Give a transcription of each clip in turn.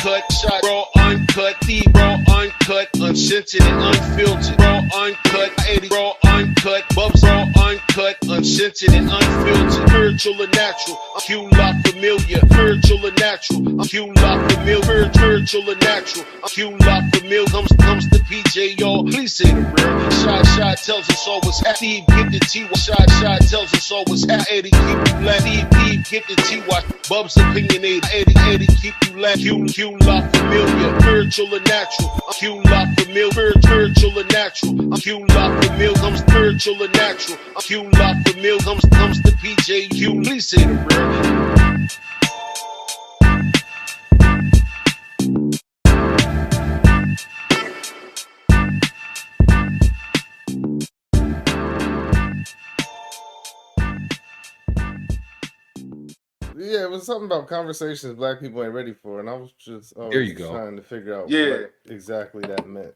uncut, shot raw, uncut, deep raw, uncut, uncensored and unfiltered, raw, uncut, 80 raw, uncut, bubs raw, uncut, uncensored and unfiltered, spiritual and natural, Q La Familia, spiritual and natural, Q La Familia, spiritual and natural, Q La Familia, comes the PJ, y'all, please say the real, shot tells us all what's happening, get the T-Y, shot tells us all what's happening, 80 keep you laugh, get the T-Y, Bubs opinionated, 80 keep you laugh, Q La Familia, spiritual and natural, Q La Familia, spiritual and natural, Q La Familia, comes spiritual and natural, Q La Familia, comes the PJ, Q, please say the real. Yeah, it was something about conversations black people ain't ready for, and I was just there you go. trying to figure out what exactly that meant.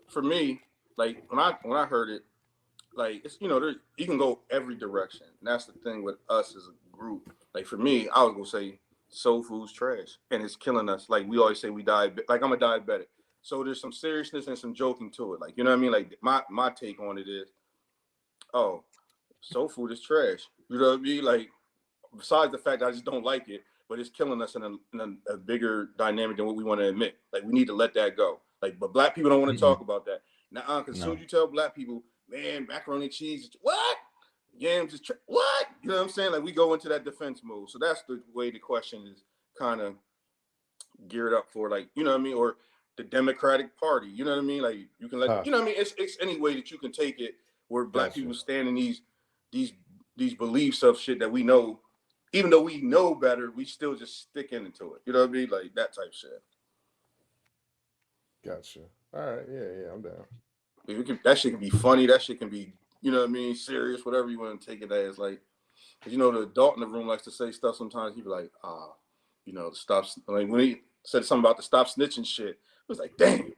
For me, like when I heard it, like it's you can go every direction. And that's the thing with us as a group. Like for me, I was gonna say soul food's trash and it's killing us. Like we always say we like I'm a diabetic. So there's some seriousness and some joking to it. Like you know what I mean? Like my take on it is, oh, soul food is trash. You know what I mean? Like besides the fact that I just don't like it, but it's killing us in a bigger dynamic than what we want to admit. Like we need to let that go. Like, but black people don't want to talk about that. Now, because as soon as you tell black people, man, macaroni and cheese, what? Yams is what? You know what I'm saying? Like we go into that defense mode. So that's the way the question is kind of geared up for, like, you know what I mean? Or the Democratic Party, you know what I mean? Like you can let, you know what I mean? It's any way that you can take it where black people stand in these beliefs of shit that we know. Even though we know better, we still just stick into it. You know what I mean? Like that type shit. Gotcha. All right. Yeah, I'm down. That shit can be funny. That shit can be, you know what I mean, serious, whatever you want to take it as. Like, cause the adult in the room likes to say stuff sometimes. He be like, stop. Like when he said something about the stop snitching shit, it was like, damn.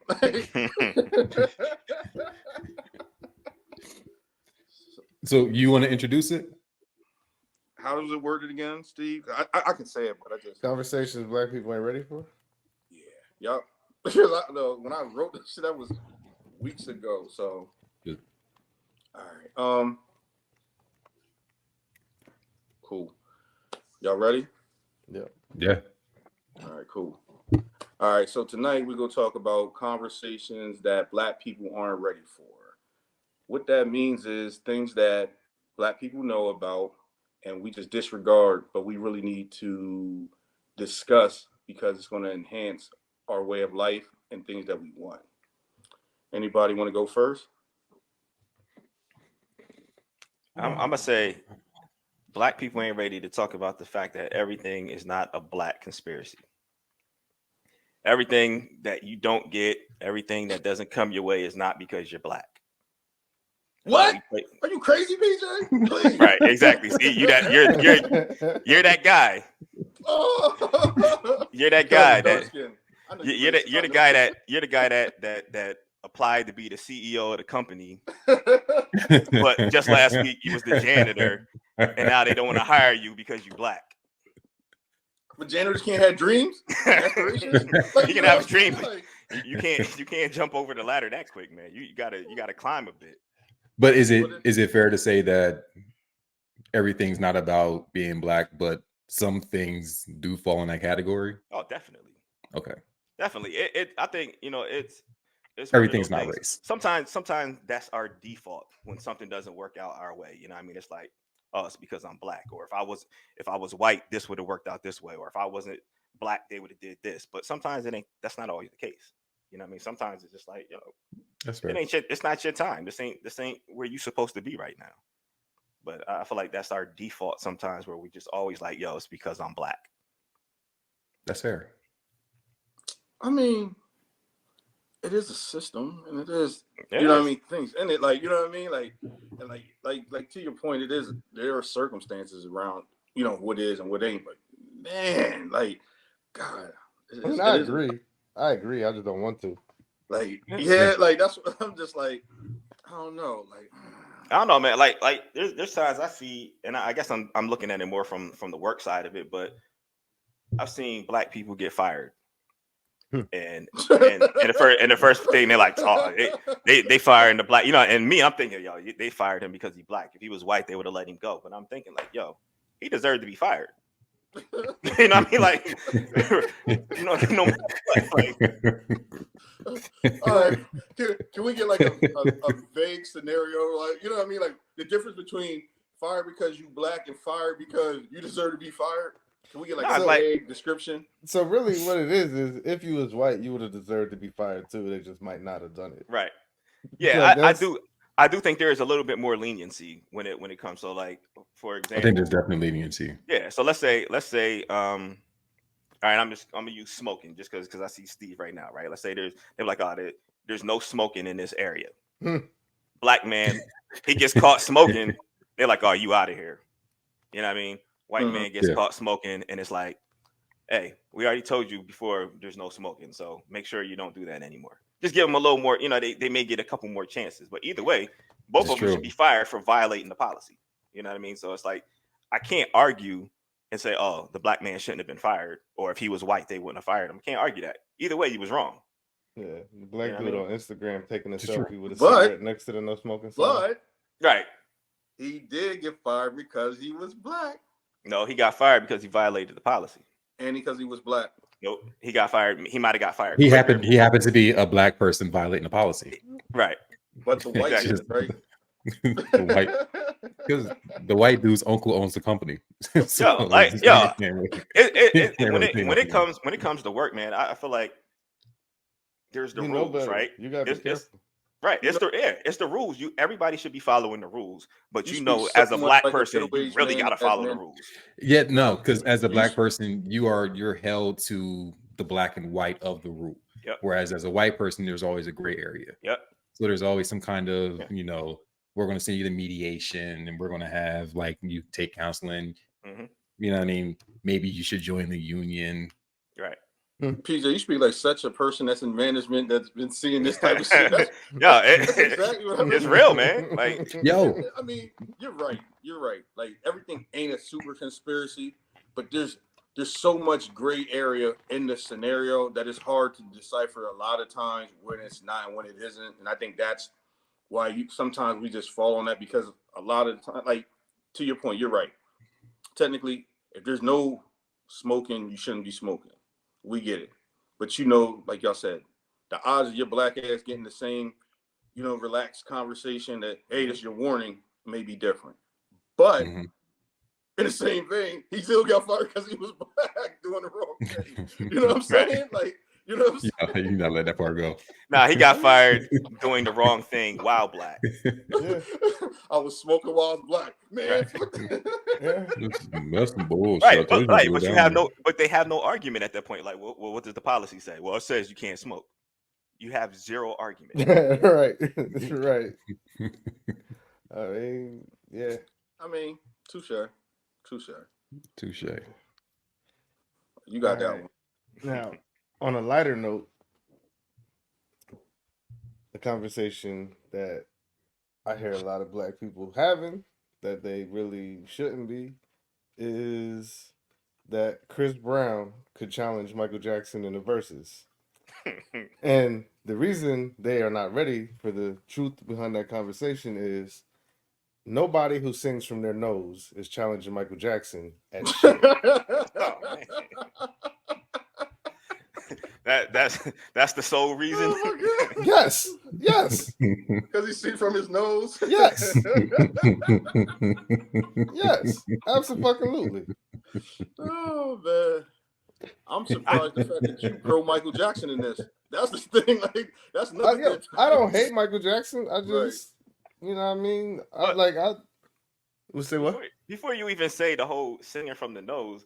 So you want to introduce it? How was it worded again, Steve? I can say it, but I just conversations black people ain't ready for. Yeah, yep. When I wrote this shit, that was weeks ago. So, good. All right. Cool. Y'all ready? Yeah. All right. Cool. All right. So tonight we're gonna talk about conversations that black people aren't ready for. What that means is things that black people know about and we just disregard, but we really need to discuss because it's going to enhance our way of life and things that we want. Anybody want to go first? I'm going to say black people ain't ready to talk about the fact that everything is not a black conspiracy. Everything that you don't get, everything that doesn't come your way is not because you're black. What? Are you crazy, PJ? Right, exactly. See, you're that guy. Oh. You're that guy you're the guy that applied to be the CEO of the company, but just last week you was the janitor, and now they don't want to hire you because you're black. But janitors can't have dreams. Aspirations. You can have a dream, but you can't jump over the ladder that quick, man. You gotta climb a bit. But is it fair to say that everything's not about being black, but some things do fall in that category? Oh, definitely. Okay. Definitely. I think it's everything's not race. Sometimes that's our default when something doesn't work out our way. You know what I mean? It's like, oh, it's because I'm black, or if I was white, this would have worked out this way, or if I wasn't black, they would have did this. But sometimes that's not always the case. You know what I mean? Sometimes it's just like, that's fair. It's not your time. This ain't where you're supposed to be right now. But I feel like that's our default sometimes, where we just always like, yo, it's because I'm black. That's fair. I mean, it is a system, and it is, you know what I mean, things, and it, like, you know what I mean, like, and like to your point, there are circumstances around, what is and what ain't, but man, like, God, I agree. I just don't want to. Like, yeah, like that's what I'm just like, I don't know, like. I don't know, man. Like there's times I see, and I guess I'm looking at it more from the work side of it, but I've seen black people get fired And the first thing they're like, oh, they firing the black, and me, I'm thinking, yo, they fired him because he's black. If he was white, they would have let him go. But I'm thinking like, yo, he deserved to be fired. You know what I mean? Like, no like, all right, can we get like a vague scenario? Like, you know what I mean? Like the difference between fired because you black and fired because you deserve to be fired. Can we get like a vague description? So really what it is if you was white, you would have deserved to be fired too. They just might not have done it. Right. Yeah, I do think there is a little bit more leniency when it comes. So like, for example, I think there's definitely leniency. Yeah. So let's say all right, I'm gonna use smoking just because I see Steve right now, right? Let's say they're like, oh, there's no smoking in this area. Black man, he gets caught smoking. They're like, oh, you out of here. You know what I mean? White man gets caught smoking, and it's like, hey, we already told you before there's no smoking, so make sure you don't do that anymore. Just give them a little more, they may get a couple more chances. But either way, both of them should be fired for violating the policy. You know what I mean? So it's like, I can't argue and say, oh, the black man shouldn't have been fired, or if he was white, they wouldn't have fired him. I can't argue that. Either way, he was wrong. Yeah, the black dude on Instagram taking a selfie with a But- cigarette next to the no smoking sign. But Right. he did get fired because he was black No, he got fired because he violated the policy. and because he was black. Nope, he got fired. He might have got fired. He quicker. happened to be a black person violating the policy. Right. But the white Exactly. dude, right? Because the white dude's uncle owns the company. So, like, you yo, can't really- when it comes to work, man, I feel like there's the You know rules, better. right? You gotta be careful. Right. It's the rules. Everybody should be following the rules. But You you know, speak as a somewhat black like a person, you middle-aged really man, gotta follow the man. rules. Yeah, no, because as a black person, you're held to the black and white of the rule. Yep. Whereas as a white person, there's always a gray area. Yep. So there's always some kind of, we're going to send you to mediation and we're going to have like you take counseling. Mhm. You know what I mean? Maybe you should join the union. Right. PJ, you speak like such a person that's in management that's been seeing this type of shit. Yeah, That's exactly what I mean. it's real, man. Like, Yo, I mean, you're right. You're right. Like everything ain't a super conspiracy, but there's so much gray area in the scenario that it's hard to decipher a lot of times when it's not and when it isn't. And I think that's why sometimes we just fall on that, because a lot of the time, like to your point, you're right. Technically, if there's no smoking, you shouldn't be smoking. We get it. But like y'all said, the odds of your black ass getting the same, relaxed conversation that, hey, this is your warning, may be different. But in the same vein, he still got fired because he was black doing the wrong thing. You know what I'm saying? Like, you know what I'm saying? yeah, you not let that part go. nah, he got fired doing the wrong thing while black. Yeah. I was smoking while I was black. Man, Yeah. That's some bullshit. Right, Those but people they have no argument at that point. Like, well, what does the policy say? Well, it says you can't smoke. You have zero argument. Right. Right. I mean, yeah. I mean, touche. Touche. You got that All right. one. Now, on a lighter note, the conversation that I hear a lot of black people having that they really shouldn't be is that Chris Brown could challenge Michael Jackson in the verses. And the reason they are not ready for the truth behind that conversation is nobody who sings from their nose is challenging Michael Jackson at shit. Oh, man. That's the sole reason. Oh my God. Yes. Because he see from his nose. Yes. Yes. Absolutely. Oh man. I'm surprised the fact that you pro Michael Jackson in this. That's the thing. Like that's another. I don't hate Michael Jackson. I just, you know what I mean? We'll say what? Before you even say the whole singing from the nose,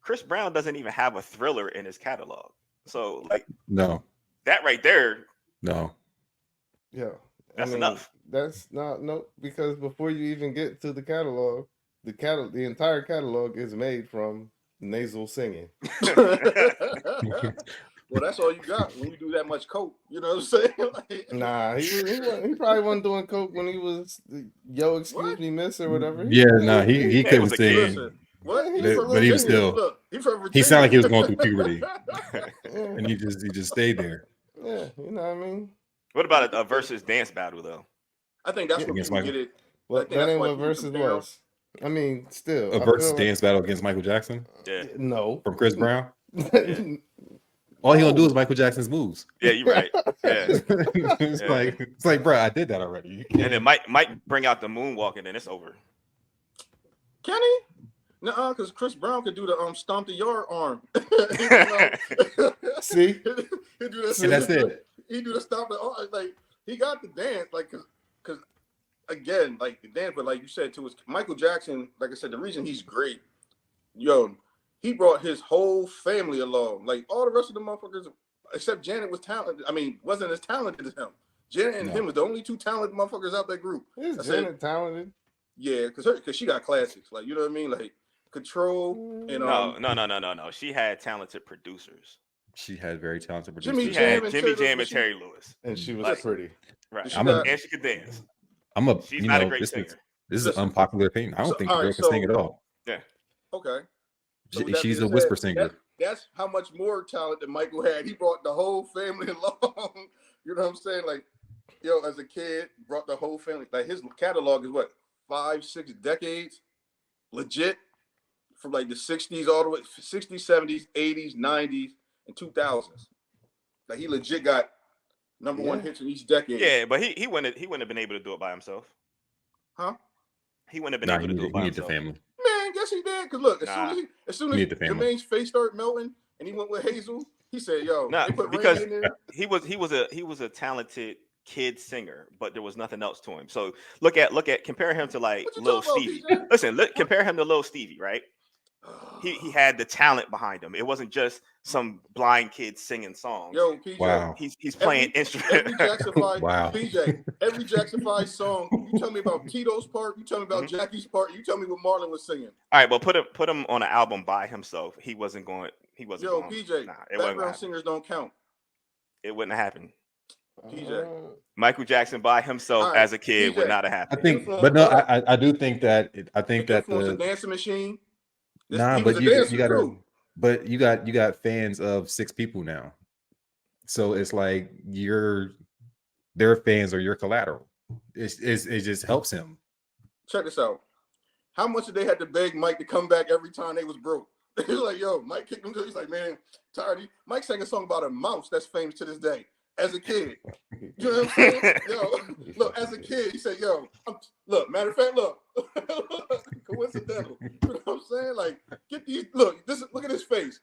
Chris Brown doesn't even have a Thriller in his catalog. So like No. that right there, No. Yeah. That's enough. That's not because before you even get to the catalog, the entire catalog is made from nasal singing. Well, that's all you got when you do that much coke. You know what I'm saying? Like, Nah, he probably wasn't doing coke when he was yo, excuse What? me, miss, or whatever. Yeah, no, he Yeah, it couldn't was a sing. listen, what? But he was still- Look, he's from He Virginia. sounded like he was going through puberty. Yeah, and he just stayed there yeah, you know what I mean. What about a versus dance battle though? I think that's Yeah. where against people Michael. get it. I Well, think that that's ain't why what people versus compare 'em. was. I mean, still, A I versus feel like dance battle against Michael Jackson Yeah, no. from Chris Brown. yeah, All he gonna do No. is Michael Jackson's moves. yeah. You're right. Yeah, it's yeah. like, bro, I did that already. You And then can't. Mike bring out the moonwalk, and then it's over. Can he? No, because Chris Brown could do the stomp the yard arm. You know? See, he do that. And that's it. He do the stomp the arm. Like he got the dance. Like because again, like the dance, but like you said too, is Michael Jackson. Like I said, the reason he's great, yo, he brought his whole family along. Like all the rest of the motherfuckers, except Janet was talented. I mean, wasn't as talented as him. Janet and No. him was the only two talented motherfuckers out that group. is I said, Janet talented? yeah, because she got classics. Like you know what I mean, like Control and No. She had talented producers. She had very talented Jimmy She producers. Jam had and Jimmy Terry Jam and Lewis. Terry Lewis. And she was Like- pretty. Right. She I'm got- And she could dance. I'm a, She's you not a know, great this singer. is this is an Listen. unpopular opinion. I don't So, think the all girl right, can so- sing at all. Okay. So with that She's being a whisper said, singer. That's how much more talent that Michael had. He brought the whole family along. You know what I'm saying? Like, yo, as a kid, brought the whole family. Like his catalog is what 5-6 decades, legit, from like the 60s all the way 60s, 70s, 80s, 90s, and 2000s. Like he legit got number one Yeah. hits in each decade. Yeah, but he wouldn't have been able to do it by himself. Huh? He wouldn't have been Nah, able to do it he by need the himself. family. Man, guess he did. Cause look, Nah. as soon Need as the family. Jermaine's face started melting and he went with Hazel, he said, "Yo, Nah, they put because Randy in there." he was a talented kid singer, but there was nothing else to him. So look at compare him to like What you Lil talking Stevie. about, PJ? Listen, compare him to Lil Stevie, right? He had the talent behind him. It wasn't just some blind kid singing songs. Yo, PJ. Wow. He's playing Every instruments. Jackson 5, Wow. PJ, every Jackson 5 song, you tell me about Tito's part, you tell me about Jackie's part, you tell me what Marlon was singing. All right, but put him on an album by himself. He wasn't going. Yo, going, PJ, nah, it wasn't gonna background happen. singers don't count. It wouldn't have happened. PJ. Michael Jackson by himself All right, as a kid would PJ. not have I happened. think, Influence- but no, hold on. I do think that I think The that influence of the Dancing Machine. He nah, was but a you dancer gotta, too. but you got fans of 6 people now, so it's like their fans are your collateral. It just helps him. Check this out. How much did they had to beg Mike to come back every time they was broke? He was like, yo, Mike kicked him to. He's like, man, tired. Mike sang a song about a mouse that's famous to this day. As a kid, you know what I'm saying? Yo, look, as a kid, he said, yo, look, matter of fact, look, coincidental. You know what I'm saying? Like, get these, look at his face.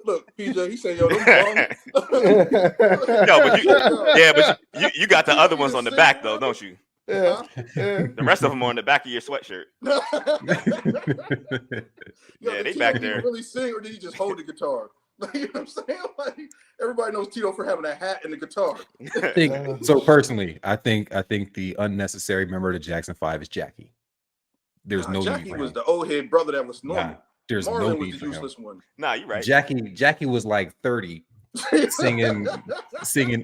Look, PJ, he said, yo, them bums. Yo, but you got the other ones on the back though, don't you? Yeah, yeah. The rest of them are on the back of your sweatshirt. Yo, Yeah, did they Tito back even there. really sing, or did he just hold the guitar? Like, you know what I'm saying? Like, everybody knows Tito for having a hat and the guitar. I think so. Personally, I think the unnecessary member of the Jackson 5 is Jackie. There's no need Jackie for was him. the old head brother that was normal. Nah, there's Marlon no was need the for him. useless one. Nah, you're right. Jackie was like 30 singing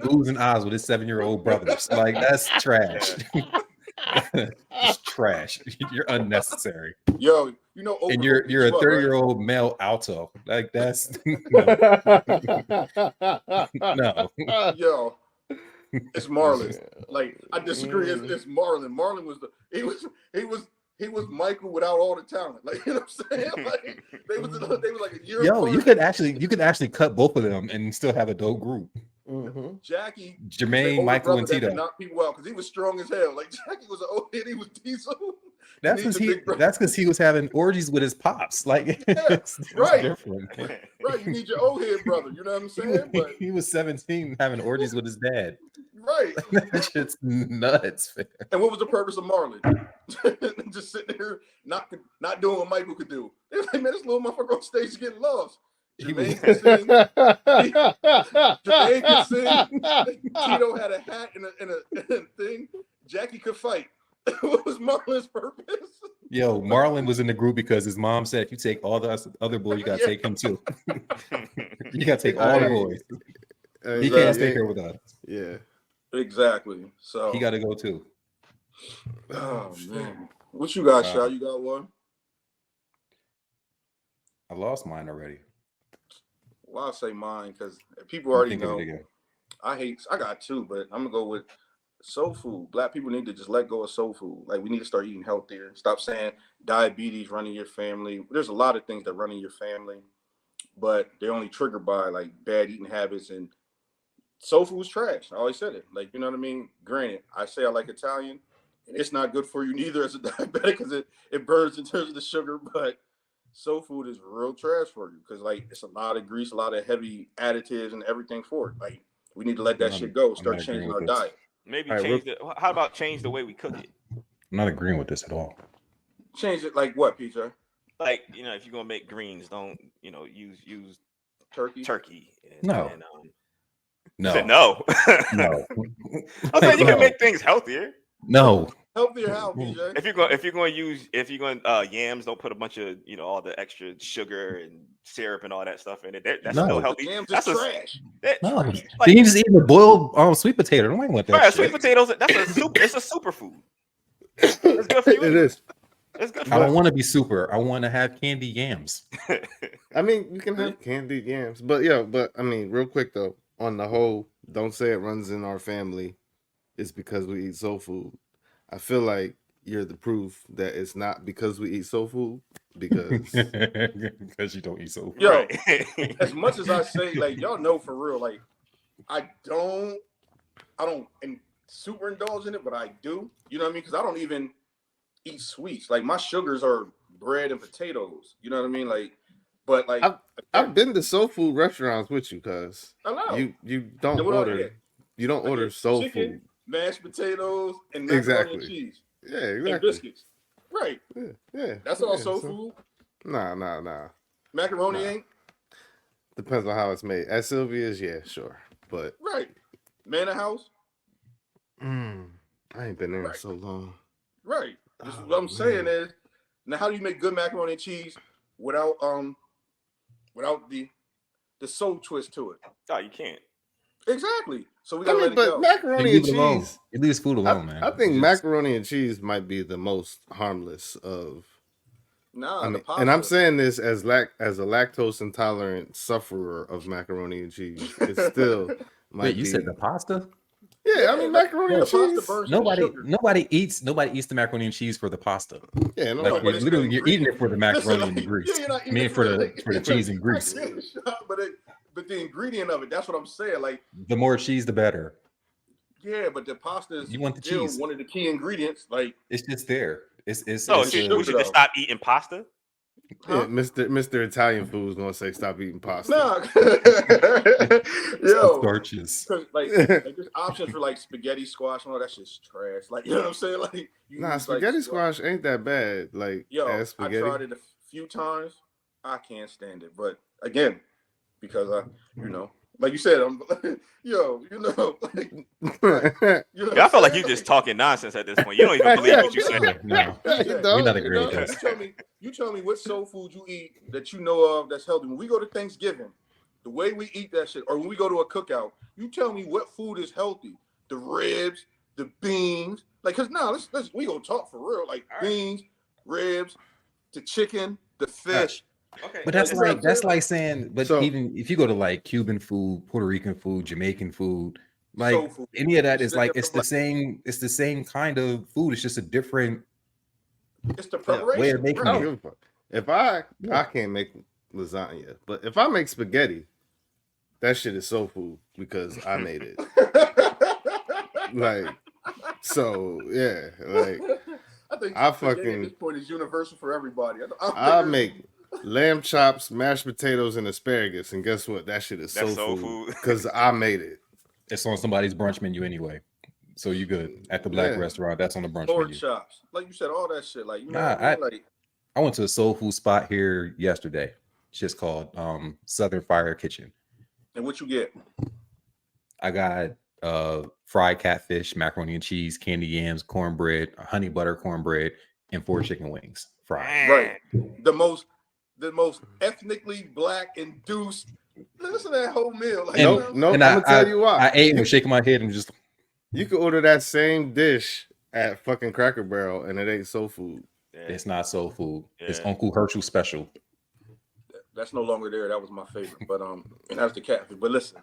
oohs and ahs with his 7-year-old brothers. Like, that's trash. It's trash. You're unnecessary. Yo, you know, And Oprah you're gonna beat a you up, 30-year-old male alto. Like, that's no. right? Yo, it's Marlon. Like, I disagree. It's Marlon. Marlon was he was Michael without all the talent. Like, you know what I'm saying? Like, they was like a year Yo, apart. you could actually cut both of them and still have a dope group. Jackie, Jermaine, older Michael, and brother that Tito. could knock people out because he was strong as hell. Like, Jackie was an old head. He was Diesel. That's He's because the big brother. that's because he was having orgies with his pops. Like, it's right. different. Right, you need your old head brother. You know what I'm saying? But He was 17 having orgies with his dad. right. That shit's nuts, man. And what was the purpose of Marlon? Just sitting there, not doing what Michael could do. They was like, man, this little motherfucker on stage is getting lost. He was- Jermaine could sing. Tito had a hat and a thing. Jackie could fight. What was Marlon's purpose? Yo, Marlon was in the group because his mom said, if you take all the other boys, you gotta take him too. You gotta take all the boys. He can't stay here with us. Yeah. Exactly. So He gotta go too. oh man. What you got, Wow. Shaw? You got one? I lost mine already. Well, I'll say mine because people I'm already thinking of know. it again. I got two, but I'm gonna go with soul food. Black people need to just let go of soul food. Like we need to start eating healthier. Stop saying diabetes running your family. There's a lot of things that run in your family, but they're only triggered by like bad eating habits, and soul food's trash. I always said it. Like, you know what I mean? Granted, I say I like Italian, and it's not good for you neither as a diabetic because it burns in terms of the sugar, but soul food is real trash for you because like it's a lot of grease, a lot of heavy additives and everything for it. Like we need to let that shit go. I'm Start not agreeing changing with our this. diet. Maybe All right, change the. How about change the way we cook it? I'm not agreeing with this at all. Change it like what, PJ? Like, you know, if you're gonna make greens, don't, you know, use Turkey? turkey. No. You said no. No. I'm saying you can No. make things healthier. No. Healthier how, PJ? If you're going yams, don't put a bunch of, you know, all the extra sugar and syrup and all that stuff in it. That's No. still healthy. Yams That's is trash. No. like, Then you just eat a boiled sweet potato. Nobody want that right, shit. sweet potatoes. That's a soup. It's a superfood. It's good for you. It anyway. is. It's good I for don't want to be super. I want to have candy yams. I mean, you can have candied yams, but I mean, real quick though, on the whole, don't say it runs in our family. It's because we eat soul food. I feel like you're the proof that it's not because we eat soul food. Because Because you don't eat soul food. Yo, Right. as much as I say, like y'all know for real, like I don't super indulge in it, but I do. You know what I mean? Because I don't even eat sweets. Like my sugars are bread and potatoes. You know what I mean? Like, but like I've been to soul food restaurants with you, cuz I know. you don't Then what do I order get? you don't I order get soul chicken, food. mashed potatoes, and macaroni and Exactly. cheese. Yeah, And exactly. biscuits. Right. Yeah. That's all yeah, soul so- food. Nah. Macaroni Nah. ain't. Depends on how it's made. At Sylvia's, yeah, sure. But Right. Manor House. I ain't been there in Right. so long. Right. This is Oh, what I'm saying man. is now how do you make good macaroni and cheese without the soul twist to it? Oh, you can't. Exactly. So we I gotta mean, let it but go. macaroni and Leave it alone. cheese. It leaves food alone, man. I think It's just- macaroni and cheese might be the most harmless of. Nah, I the mean, pasta. and I'm saying this as a lactose intolerant sufferer of macaroni and cheese. It still might Wait, you be. said the pasta? Yeah, I mean like, macaroni the and pasta cheese. burns through the sugar. Nobody eats the macaroni and cheese for the pasta. Yeah, no, Like but you're it's literally the you're eating it for the macaroni and the Listen, grease. yeah, you're not I eating mean it for the like- for the cheese and grease. but the ingredient of it, that's what I'm saying. Like, The more cheese, the better. yeah, but the pasta is You want the still cheese. one of the key ingredients. Like, It's just there. It's So it's we should just stop eating pasta. Yeah, huh? Mr. Italian food's gonna say stop eating pasta. Nah, the yo, starches. cause like there's options for like spaghetti squash and all that shit's trash. Like, you know what I'm saying? Like, you Nah, use, like, spaghetti squash ain't that bad. Like Yo, as I spaghetti. tried it a few times. I can't stand it. But again, because like you said, I'm like, Yeah, I feel like you just talking nonsense at this point. You don't even believe what you said. No, You we're not don't, agreeing with you this. You tell me what soul food you eat that you know of that's healthy. When we go to Thanksgiving, the way we eat that shit, or when we go to a cookout, you tell me what food is healthy. The ribs, the beans. Like, cause now we gonna talk for real. Like beans, ribs, the chicken, the fish. Okay, But that's Like, like saying, but So- even if you go to like Cuban food, Puerto Rican food, Jamaican food, like Soul food. any of that is It's like different, it's the same kind of food. It's just a different It's the way preparation. of making I don't it. give a fuck. If I Yeah. can't make lasagna, but if I make spaghetti, that shit is soul food because I made it. Like, so yeah, like I think I spaghetti fucking- at this point is universal for everybody. I make lamb chops, mashed potatoes, and asparagus, and guess what? That shit is That's soul soul food food. because I made it. It's on somebody's brunch menu anyway. So you good at the black Yeah. restaurant. That's on the brunch pork menu. chops, like you said, all that shit. Like, you know Nah, what I mean? Like, I went to a soul food spot here yesterday. It's just called Southern Fire Kitchen. and what you get? I got fried catfish, macaroni and cheese, candy yams, cornbread, honey butter cornbread, and 4 chicken wings fried. Right. The most ethnically black induced. Listen to that whole meal. Like, And- you know? No, I'm And gonna tell you why. I ate and was shaking my head and just You can order that same dish at fucking Cracker Barrel, and it ain't soul food. Yeah. it's not soul food. It's Yeah. Uncle Herschel special. That's no longer there. That was my favorite, but and that's the catfish. But listen,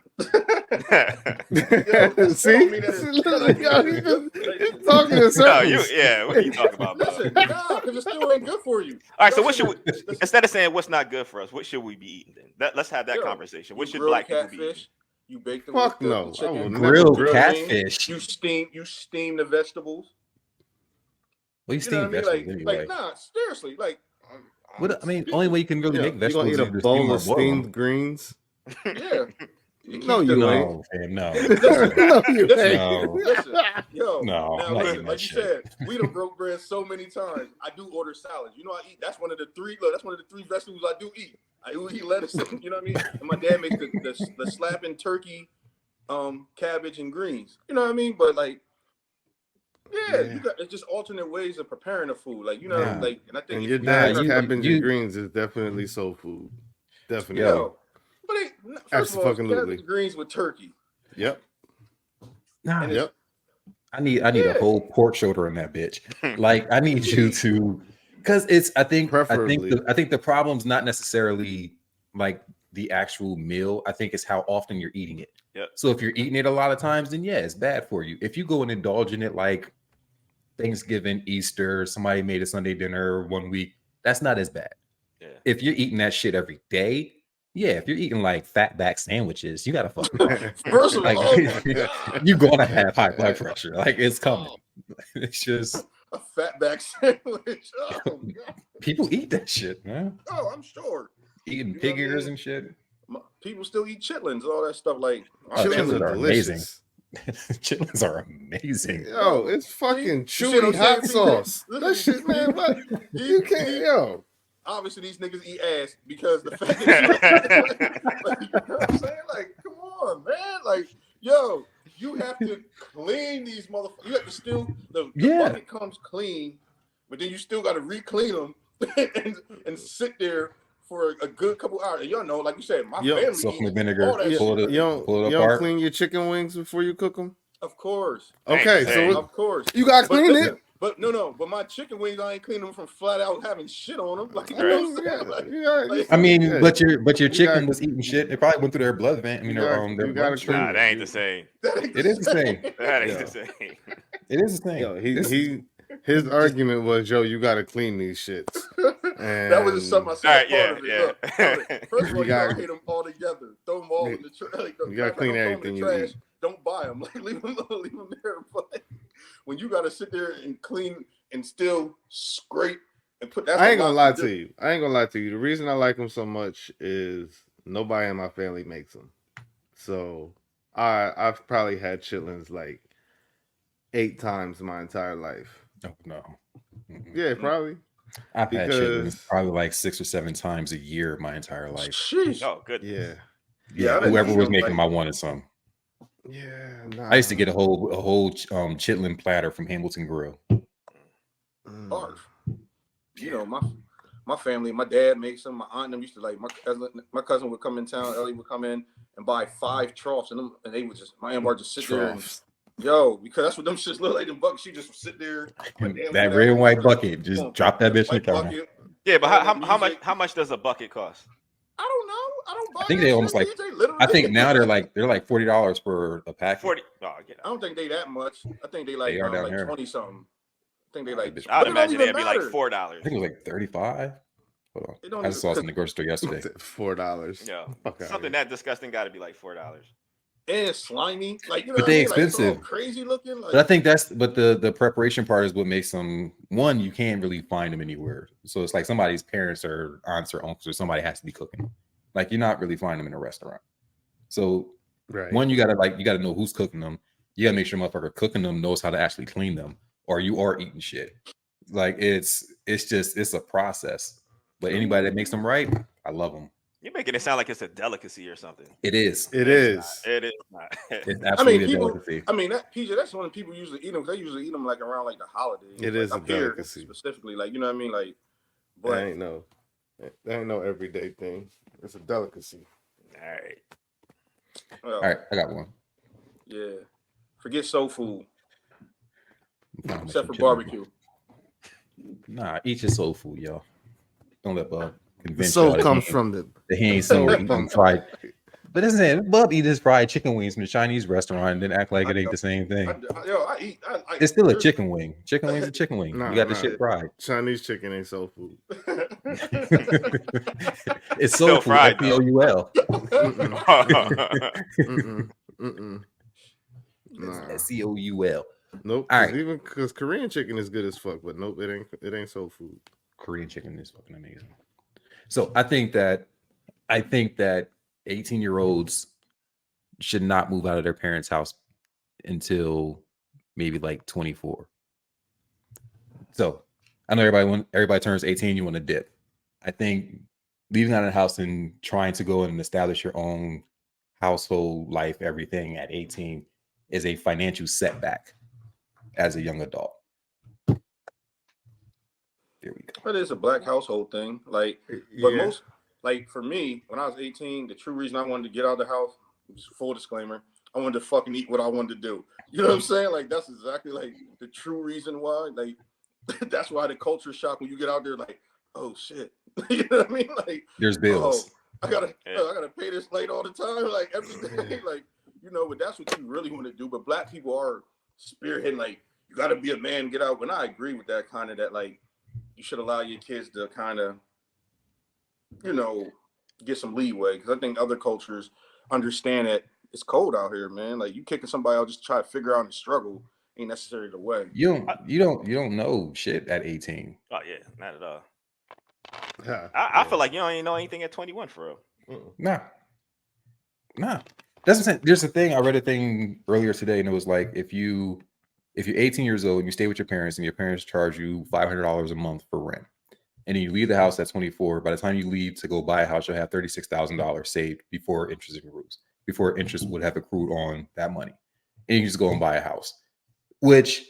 See, he's talking in circles. No, what are you talking about, bro? listen, nah, because it still ain't good for you. All right, so what should we, instead of saying what's not good for us, what should we be eating then? Let's have that Yo, conversation. What you should grill black people be catfish, eating? You bake them. Fuck with no, the chicken. I will Grilled never catfish. You steam the vegetables. Well, you You know steam what I mean? vegetables Like, anyway. nah, seriously, like. What I mean, only way you can really make You vegetables gonna eat is a to steam bowl or of boil steamed them. greens? Yeah. No, you ain't. No, fam, no. No, you Listen, ain't. No. Listen, yo, No, I'm now not listen, eating like that you shit. said, we done broke bread so many times. I do order salads. You know, I eat. That's one of the three. Look, that's one of the three vegetables I do eat. I do eat lettuce. You know what I mean? And my dad makes the slapping turkey, cabbage and greens. You know what I mean? But like, yeah, you got it's just alternate ways of preparing the food. Like you know, Nah. like, and I think And if your you dad's you- cabbage you- and greens is definitely soul food. Definitely. yo, but first of all, it's Abso-fucking-lutely. cabbage greens with turkey. Yep. Nah, And Yep. I need a whole pork shoulder in that bitch. Like I need you to, because it's I think Preferably. the problem's not necessarily like the actual meal. I think it's how often you're eating it. Yep. So if you're eating it a lot of times, then yeah, it's bad for you. If you go and indulge in it like Thanksgiving, Easter, somebody made a Sunday dinner 1 week, that's not as bad. Yeah. If you're eating that shit every day, yeah. If you're eating like fat back sandwiches, you gotta fuck. First of all, Like, oh my God. you're gonna have high blood pressure. Like it's coming. It's just A fatback sandwich. Oh, God. people eat that shit, man. Oh, I'm sure. Eating You know pig what I ears mean? and shit. People still eat chitlins, all that stuff. Like, Oh, Chitlins chitlins are are delicious. Chitlins are amazing. Yo, it's fucking See what chewy I'm hot saying, people? sauce. Listen, That shit, man. What? You can't, yo. obviously these niggas eat ass because the fact that like, you know what I'm saying? Like, come on, man. Like, yo, you have to clean these motherfuckers. You have to still the bucket comes clean, but then you still got to re-clean them and sit there for a good couple hours. And y'all know, like you said, my family Soak in the eats vinegar, all that You pull shit. it don't apart. clean your chicken wings before you cook them? Of course. Okay, Hey, so Of course. you gotta But clean listen, it. but no. But my chicken wings, I ain't cleaning them from flat out having shit on them. Like, you I know mean, what I'm saying? Like, you gotta- like- I mean, yeah. but your You chicken gotta- was eating shit. It probably went through their blood vent. I mean, You their gotta- their you gotta bloodstream. Nah, that ain't the same. that ain't It is the same. That ain't Yeah. the same. It is the same. Yo, his argument was, yo, you gotta clean these shits. And That was just something I said. All right, Part of it. yeah. Look, first of all, You you know, I gotta- hate them all together. Throw them all in the trash. Like, You gotta clean everything you eat. Don't buy them. Like, leave them there. But when you gotta sit there and clean and still scrape and put that. I ain't gonna lie to you. The reason I like them so much is nobody in my family makes them. So I've probably had chitlins like 8 times my entire life. Oh no. Mm-mm. Yeah, probably. I've had chitlins Because- probably like 6 or 7 times a year my entire life. Sheesh. Oh, good. Yeah. Yeah, I didn't Whoever eat was them, making them, I like- wanted some. Yeah. Nah. I used to get a whole chitlin platter from Hamilton Grill. Barf. You know, my family, my dad makes them. My aunt and them used to like my cousin would come in town. Ellie would come in and buy 5 troughs, and they would just my aunt would just sit there and Troughs. because that's what them shits look like. Them buckets, she just sit there. That red and white bucket, just drop that bitch in the counter. Bucket. Yeah, but how Music. much does a bucket cost? I don't know. I don't buy. I think that they shit, almost like- DJ, literally. I think now they're like $40 for a pack. 40. Oh, get I out. don't think they that much. I think they like They are down like here. 20 something. I think they like. I'd but I'd it don't imagine even they'd be like matter. I $4. think it was like 35. Hold on. It don't I just even- saw it in the grocery store yesterday. $4. Yeah, Fuck outta something here. that disgusting got to be like $4. And slimy, like you know, But what they I mean? Like, it's all expensive. crazy looking. Like, But I think the preparation part is what makes them one, you can't really find them anywhere. So it's like somebody's parents or aunts or uncles or somebody has to be cooking them. Like you're not really finding them in a restaurant. So Right. one, you gotta know who's cooking them. You gotta make sure motherfucker cooking them knows how to actually clean them, or you are eating shit. Like it's a process. But anybody that makes them right, I love them. You're making it sound like it's a delicacy or something. It is. It is. It is not. It's absolutely a people. delicacy. I mean, that PJ, that's when people usually eat them. They usually eat them like around like the holidays. It like, is a up here delicacy. specifically. Like you know what I mean? Like, That but ain't no everyday thing. It's a delicacy. All right. well, All right, I got one. yeah. Forget soul food Find me except some for chitlin. barbecue. Nah, eat your soul food, y'all. Don't let Bob convince soul y'all comes from that he ain't soul seen comes- fried. But isn't it? Bub eat his fried chicken wings from the Chinese restaurant and then act like it ain't the same thing. I eat. It's still a chicken wing. Chicken wing's a chicken wing. Nah, You got the nah. shit fried. Chinese chicken ain't soul food. It's Still soul food. fried, though. SPOUL. Nah. SCOUL. Nope. All right. Even because Korean chicken is good as fuck, but nope, it ain't soul food. Korean chicken is fucking amazing. So I think that 18-year-olds should not move out of their parents' house until maybe like 24. So I know when everybody turns 18, you want to dip. I think leaving out of the house and trying to go and establish your own household life, everything at 18 is a financial setback as a young adult. There we go. That is a black household thing. Like, but most, like for me, when I was 18, the true reason I wanted to get out of the house, full disclaimer, I wanted to fucking eat what I wanted to do. You know what I'm saying? Like, that's exactly like the true reason why. Like, that's why the culture shock when you get out there, like, oh shit. You know what I mean? Like, there's bills. I gotta pay this late all the time, like every day. Like, you know, but that's what you really want to do. But black people are spearheading, like, you gotta be a man, get out. When I agree with that kind of that, like, you should allow your kids to kind of, you know, get some leeway. Because I think other cultures understand that it's cold out here, man. Like, you kicking somebody out just to try to figure out and struggle ain't necessarily the way. You don't know shit at 18. Oh yeah, not at all. Yeah. I feel like you don't even know anything at 21 for real. Nah. That's what I'm saying. There's a thing. I read a thing earlier today, and it was like if you're 18 years old and you stay with your parents and your parents charge you $500 a month for rent, and then you leave the house at 24, by the time you leave to go buy a house, you'll have $36,000 saved before interest accrues, before interest would have accrued on that money. And you just go and buy a house, which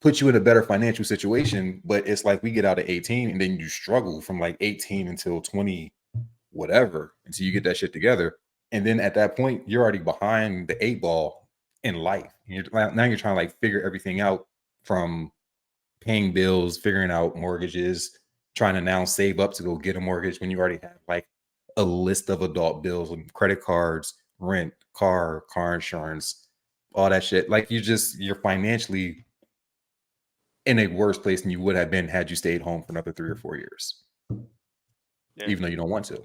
puts you in a better financial situation. But it's like we get out at 18 and then you struggle from like 18 until 20, whatever, until you get that shit together. And then at that point, you're already behind the 8 ball in life. Now you're trying to like figure everything out, from paying bills, figuring out mortgages, trying to now save up to go get a mortgage when you already have like a list of adult bills and credit cards, rent, car insurance, all that shit. Like you're financially in a worse place than you would have been had you stayed home for another 3 or 4 years. Yeah. Even though you don't want to.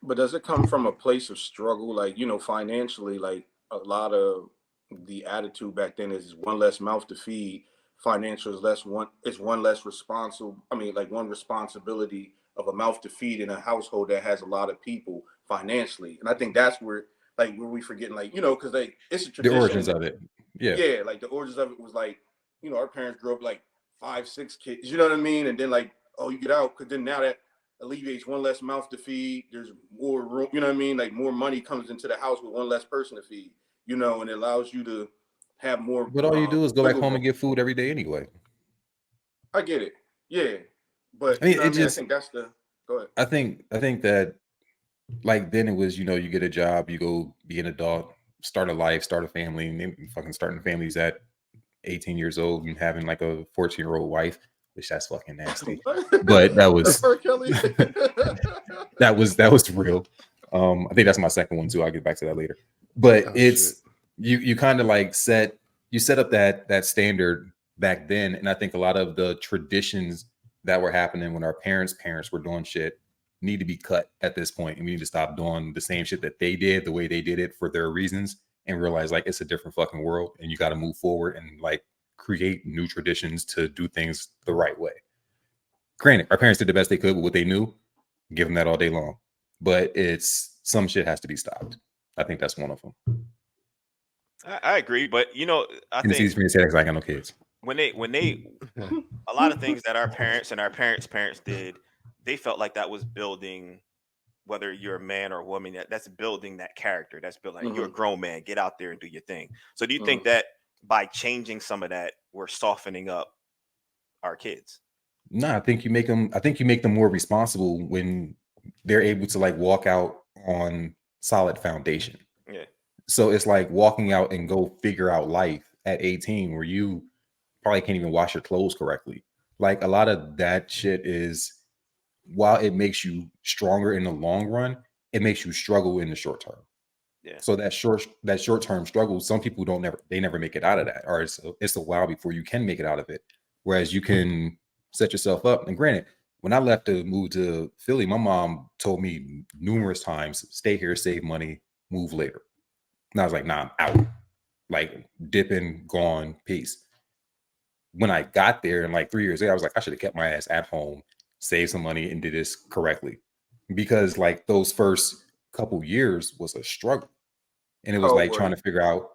But does it come from a place of struggle? Like, you know, financially, like a lot of the attitude back then is one less mouth to feed. Financial is one less responsible. I mean, like one responsibility of a mouth to feed in a household that has a lot of people financially. And I think that's where we forgetting, like, you know, because it's a tradition. The origins of it. Yeah. Yeah. Like the origins of it was like, you know, our parents grew up like 5, 6 kids, you know what I mean? And then like, oh, you get out, because then now that alleviates one less mouth to feed. There's more room, you know what I mean? Like more money comes into the house with one less person to feed, you know, and it allows you to have more. But all you do is go back home and get food every day anyway. I get it. Yeah. But I mean, I think that's the, go ahead. I think that like then it was, you know, you get a job, you go be an adult, start a life, start a family, and then fucking starting families at 18 years old and having like a 14-year-old wife, which that's fucking nasty. But that was that was real. I think that's my second one too. I'll get back to that later. But you kind of like set up that standard back then, and I think a lot of the traditions that were happening when our parents were doing shit need to be cut at this point, and we need to stop doing the same shit that they did the way they did it for their reasons, and realize like it's a different fucking world, and you got to move forward and like create new traditions to do things the right way. Granted, our parents did the best they could with what they knew. Give them that all day long, but some shit has to be stopped. I think that's one of them. I agree, but you know, I think it's easy for me to say that because I got no kids. When they a lot of things that our parents and our parents' parents did, they felt like that was building, whether you're a man or a woman, that's building that character. That's building like, you're a grown man, get out there and do your thing. So do you think that by changing some of that, we're softening up our kids? No, I think you make them more responsible when they're able to like walk out on solid foundation. Yeah. So it's like walking out and go figure out life at 18, where you probably can't even wash your clothes correctly. Like a lot of that shit is while it makes you stronger in the long run, it makes you struggle in the short term. Yeah. So that short term struggle, some people never make it out of that, or it's a while before you can make it out of it. Whereas you can set yourself up. And granted, when I left to move to Philly, my mom told me numerous times, stay here, save money, move later. And I was like, nah, I'm out. Like dipping, gone, peace. When I got there and like 3 years later, I was like, I should have kept my ass at home, saved some money, and did this correctly. Because like those first couple years was a struggle. And it was How like old were trying you? to figure out,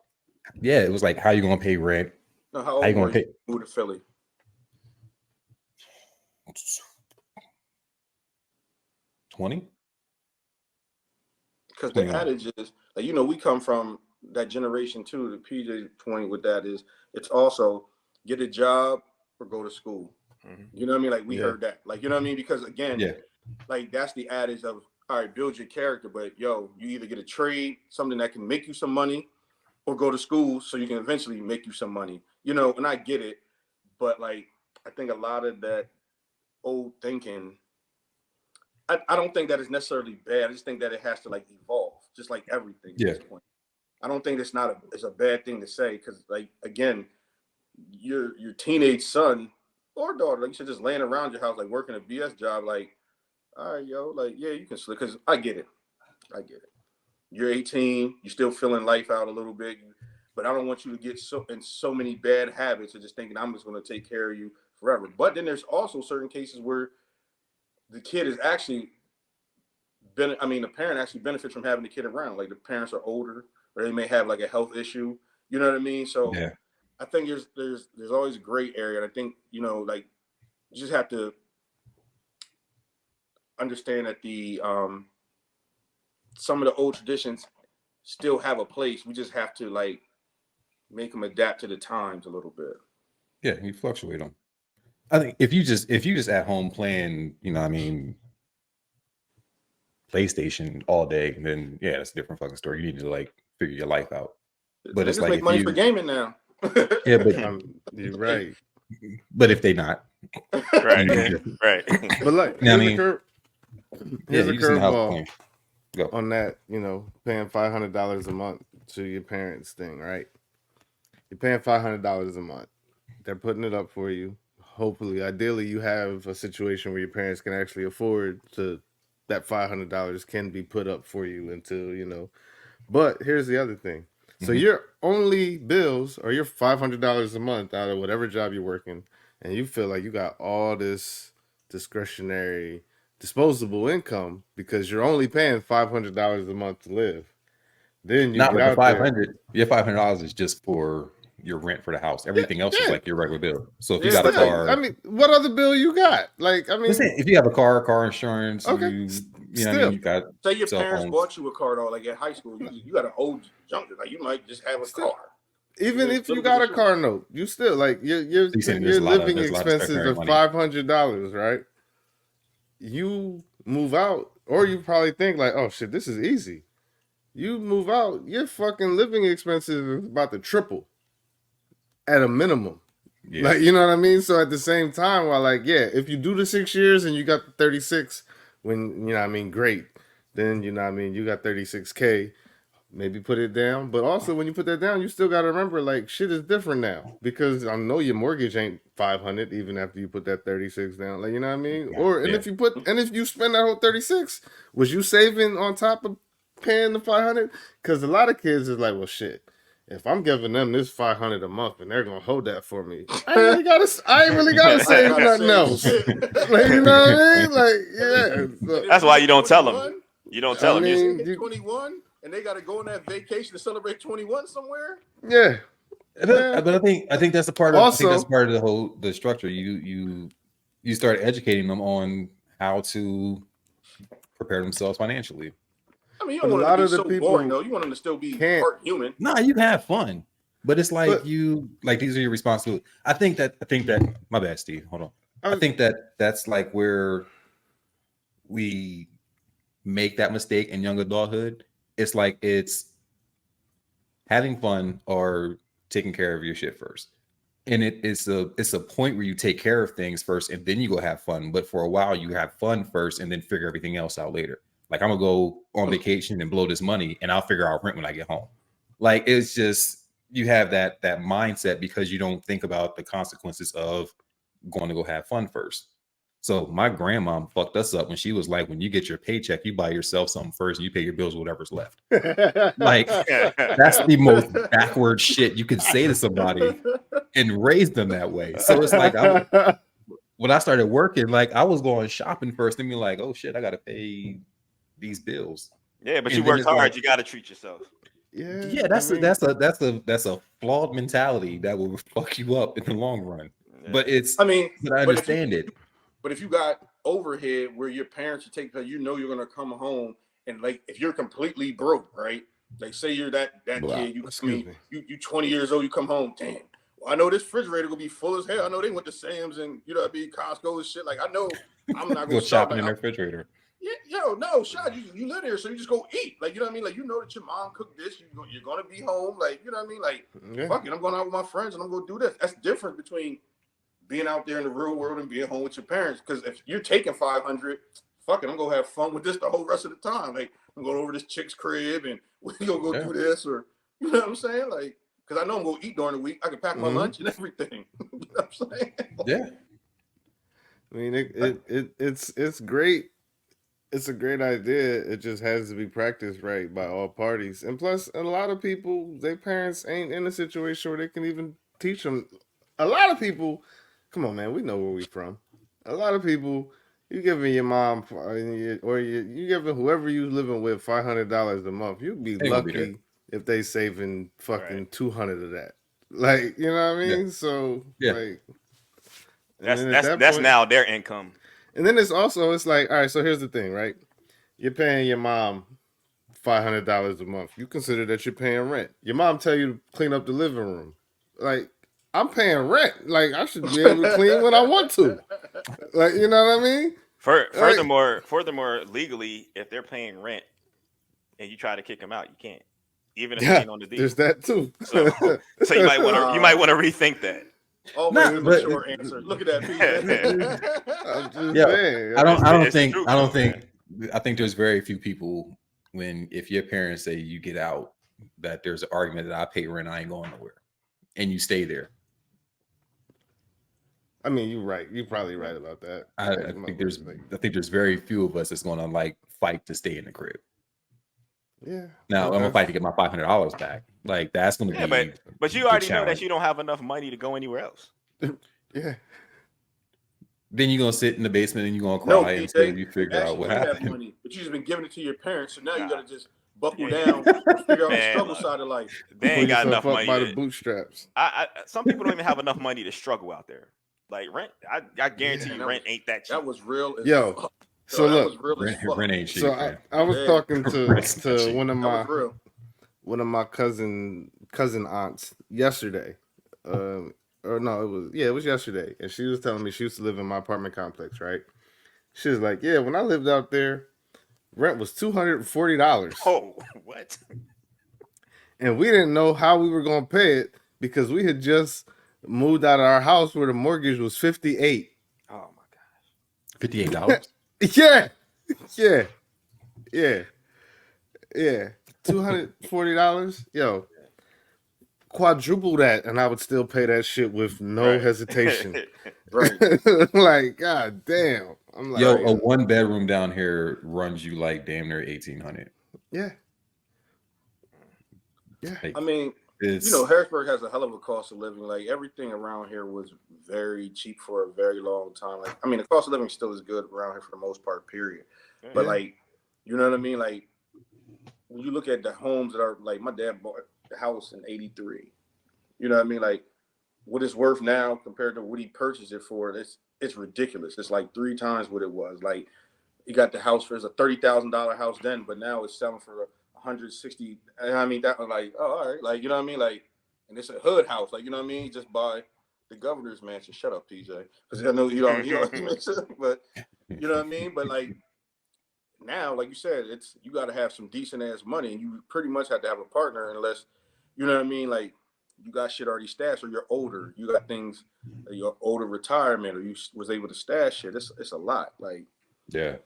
yeah, it was like, how you gonna pay rent? No, how How you old gonna were you pay? when you moved to Philly? $20? Because the 21. adage is like, you know, we come from that generation too. The PJ point with that is it's also get a job or go to school. Mhm. You know what I mean? Like we Yeah. heard that. Like, you know what I mean? Because again, Yeah. like that's the adage of all right, build your character, but yo, you either get a trade, something that can make you some money, or go to school so you can eventually make you some money. You know, and I get it, but like I think a lot of that old thinking, I don't think that is necessarily bad. I just think that it has to like evolve, just like everything Yeah. at this point. I don't think it's a bad thing to say because like again, your teenage son or daughter, like you said, just laying around your house, like working a BS job, like, all right, yo, like, yeah, you can slip. Because I get it. I get it. You're 18, you're still feeling life out a little bit, but I don't want you to get so many bad habits of just thinking I'm just going to take care of you forever. But then there's also certain cases where the kid is actually the parent actually benefits from having the kid around. Like the parents are older, or they may have like a health issue. You know what I mean? So Yeah. I think there's always a gray area. And I think, you know, like you just have to understand that the some of the old traditions still have a place. We just have to like make them adapt to the times a little bit. Yeah, you fluctuate them. I think if you just at home playing, I mean, PlayStation all day, then yeah, that's a different fucking story. You need to like figure your life out. But it's Niggas like make if money for you, gaming now. yeah, but You're right. if they not, Right. Yeah. Right. But like, Yeah, I here's a mean, curve. yeah, Here's a you just in the house curveball playing. Go. on that. Paying $500 a month to your parents thing, right? You're paying $500 a month. They're putting it up for you. Hopefully, ideally, you have a situation where your parents can actually afford to that $500 can be put up for you until. But here's the other thing. So Mhm. your only bills are your $500 a month out of whatever job you're working, and you feel like you got all this discretionary, disposable income because you're only paying $500 a month to live. Then you Not get but the out there. your $500 is just for your rent for the house. Yeah, Everything else is yeah. like your regular bill. So if you Yeah, got a but Still, car, I mean, what other bill you got? Like, I listen, mean, if you have a car insurance, okay, you know what I mean, still, you got say your cell parents phones. bought you a car though, like at high school, you got an old junk. Like you might just have a still. car. Even There's if you little bit got of a shit. car note, you still like So you're saying your living there's a lot of expenses discretionary are money. $500, right? You move out, or you probably think like, oh shit, this is easy. You move out, your fucking living expenses is about to triple at a minimum. Yeah. Like, you know what I mean? So at the same time, while like, yeah, if you do the 6 years and you got the 36, when you know what I mean, great. Then you know what I mean, you got 36K. Maybe put it down. But also when you put that down, you still gotta remember like shit is different now. Because I know your mortgage ain't 500 even after you put that 36 down. Like, you know what I mean? Nah, Or and yeah. if you spend that whole 36, was you saving on top of paying the 500? Because a lot of kids is like, well shit. If I'm giving them this 500 a month and they're gonna hold that for me, I ain't really gotta I ain't save gotta nothing say else. shit. Like, you know what I mean? Like, yeah. And So, That's if why hit you don't tell them. 21, You don't I tell them. You mean, hit 21 and they got to go on that vacation to celebrate 21 somewhere. yeah. But I think that's a part of Also, the structure. You start educating them on how to prepare themselves financially. I mean, you but don't a want them lot to be of the so boring people though. You want them to still be can't. part human. Nah, you can have fun, but it's like But these are your responsibilities. I think that my bad, Steve. Hold on. I I was, think that that's like where we make that mistake in young adulthood. It's like it's having fun or taking care of your shit first. And it's a point where you take care of things first and then you go have fun. But for a while you have fun first and then figure everything else out later. Like I'm gonna go on vacation and blow this money and I'll figure out rent when I get home. Like it's just you have that mindset because you don't think about the consequences of going to go have fun first. So my grandma fucked us up when she was like, when you get your paycheck, you buy yourself something first and you pay your bills whatever's left. Like that's the most backward shit you could say to somebody and raise them that way. So it's like when I started working, like I was going shopping first and be like, oh shit, I gotta pay these bills. Yeah, but And you then worked it's hard. like, You got to treat yourself. yeah, that's a flawed mentality that will fuck you up in the long run. Yeah. But I mean, but I understand it. But if you got overhead where your parents are taking, you know, you're gonna come home and like if you're completely broke, right? Like say you're that kid, you 20 years old, you come home, damn. Well, I know this refrigerator gonna be full as hell. I know they went to Sam's and you know what I mean, Costco and shit. Like I know I'm not Go gonna shopping like, in the refrigerator. Yeah, yo, no, shot. You live there, so you just go eat. Like, you know what I mean? Like, you know that your mom cooked this. You're gonna be home. Like, you know what I mean? Like, fuck it, I'm going out with my friends and I'm gonna do this. That's different between being out there in the real world and being home with your parents. Because if you're taking 500, fuck it, I'm gonna have fun with this the whole rest of the time. Like, I'm going over this chick's crib and we're gonna go do this, or you know what I'm saying? Like, because I know I'm gonna eat during the week. I can pack my lunch and everything. You know what I'm saying? Yeah. I mean, it's great. It's a great idea. It just has to be practiced right by all parties. And plus, a lot of people, their parents ain't in a situation where they can even teach them. A lot of people, come on, man, we know where we from. A lot of people, you giving your mom or you giving whoever you living with $500 a month. You'd be lucky if they saving fucking 200 of that. Like, you know what I mean? Yeah. So, Yeah. like, That's now their income. And then it's like, all right, so here's the thing, right? You're paying your mom $500 a month. You consider that you're paying rent. Your mom tell you to clean up the living room. Like, I'm paying rent. Like, I should be able to clean when I want to. Like, you know what I mean? Furthermore, legally, if they're paying rent and you try to kick them out, you can't. Even if they ain't on the deal. There's that too. So you might want to rethink that. Always a short answer. Look at that, I think there's very few people if your parents say you get out, that there's an argument that I pay rent, I ain't going nowhere, and you stay there. I mean, you're right. You're probably right about that. I think there's very few of us that's going to like fight to stay in the crib. Yeah. Now I'm gonna fight to get my $500 back. Like that's gonna be. But you already know that you don't have enough money to go anywhere else. Yeah. Then you're gonna sit in the basement and you're gonna cry until you figure out what happened. Money, but you've just been giving it to your parents, so now you gotta just buckle down and figure out the struggle side of life. They ain't got enough money by the bootstraps. Some people don't even have enough money to struggle out there. Like rent, I guarantee you, rent ain't that cheap. That was real. Yo. So look, rent ain't cheap. So I was talking to one of my cousin aunts yesterday. It was yesterday, and she was telling me she used to live in my apartment complex, right? She was like, "Yeah, when I lived out there, rent was $240." Oh, what? And we didn't know how we were gonna pay it because we had just moved out of our house where the mortgage was $58. Oh my gosh, $58. Yeah. $240. Yo, quadruple that, and I would still pay that shit with no hesitation. Right. Like, god damn. I'm like, yo, a 1-bedroom down here runs you like damn near $1,800. Yeah. I mean, Harrisburg has a hell of a cost of living. Like everything around here was very cheap for a very long time. Like, I mean, the cost of living still is good around here for the most part, period. Yeah. But like, you know what I mean? Like when you look at the homes that are like, my dad bought the house in '83. You know what I mean? Like what it's worth now compared to what he purchased it for, it's ridiculous. It's like 3 times what it was. Like he got the house for, it's a $30,000 house then, but now it's selling for 160. I mean, that like, oh, all right, like, you know what I mean, like, and it's a hood house, like, you know what I mean, just by the governor's mansion. Shut up, PJ, because I know you don't, but you know what I mean. But like now, like you said, you got to have some decent ass money, and you pretty much have to have a partner, unless you know what I mean, like you got shit already stashed, or you're older, you got things, your older retirement, or you was able to stash shit. It's a lot. Like, Yeah.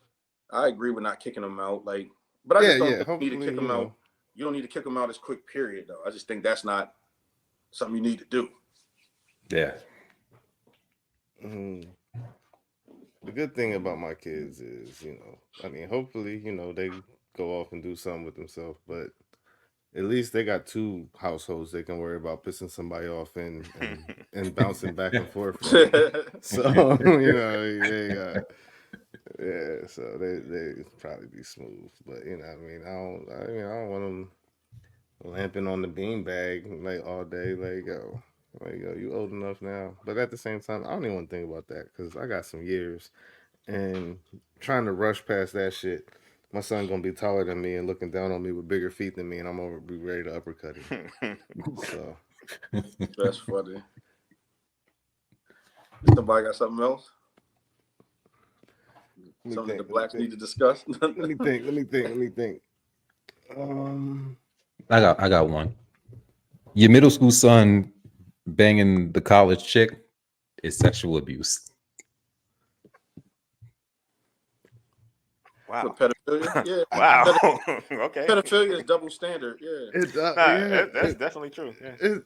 I agree with not kicking them out. Like, but I Yeah, just don't yeah. think you need to Hopefully, kick them out. You don't need to kick them out as quick. Period. Though I just think that's not something you need to do. Yeah. The good thing about my kids is, I mean, hopefully, they go off and do something with themselves, but at least they got two households they can worry about pissing somebody off and bouncing back and forth from. So, they got, yeah, so they probably be smooth, but I mean, I don't want them lamping on the beanbag like all day, like yo, you old enough now. But at the same time, I don't even want to think about that because I got some years, and trying to rush past that shit. My son gonna be taller than me and looking down on me with bigger feet than me, and I'm gonna be ready to uppercut him. So That's funny. Somebody got something else? Something the blacks need to discuss? Let me think. I got one. Your middle school son banging the college chick is sexual abuse. Wow. Pedophilia? Yeah. Wow. Okay. Pedophilia is double standard. Yeah. That's definitely true.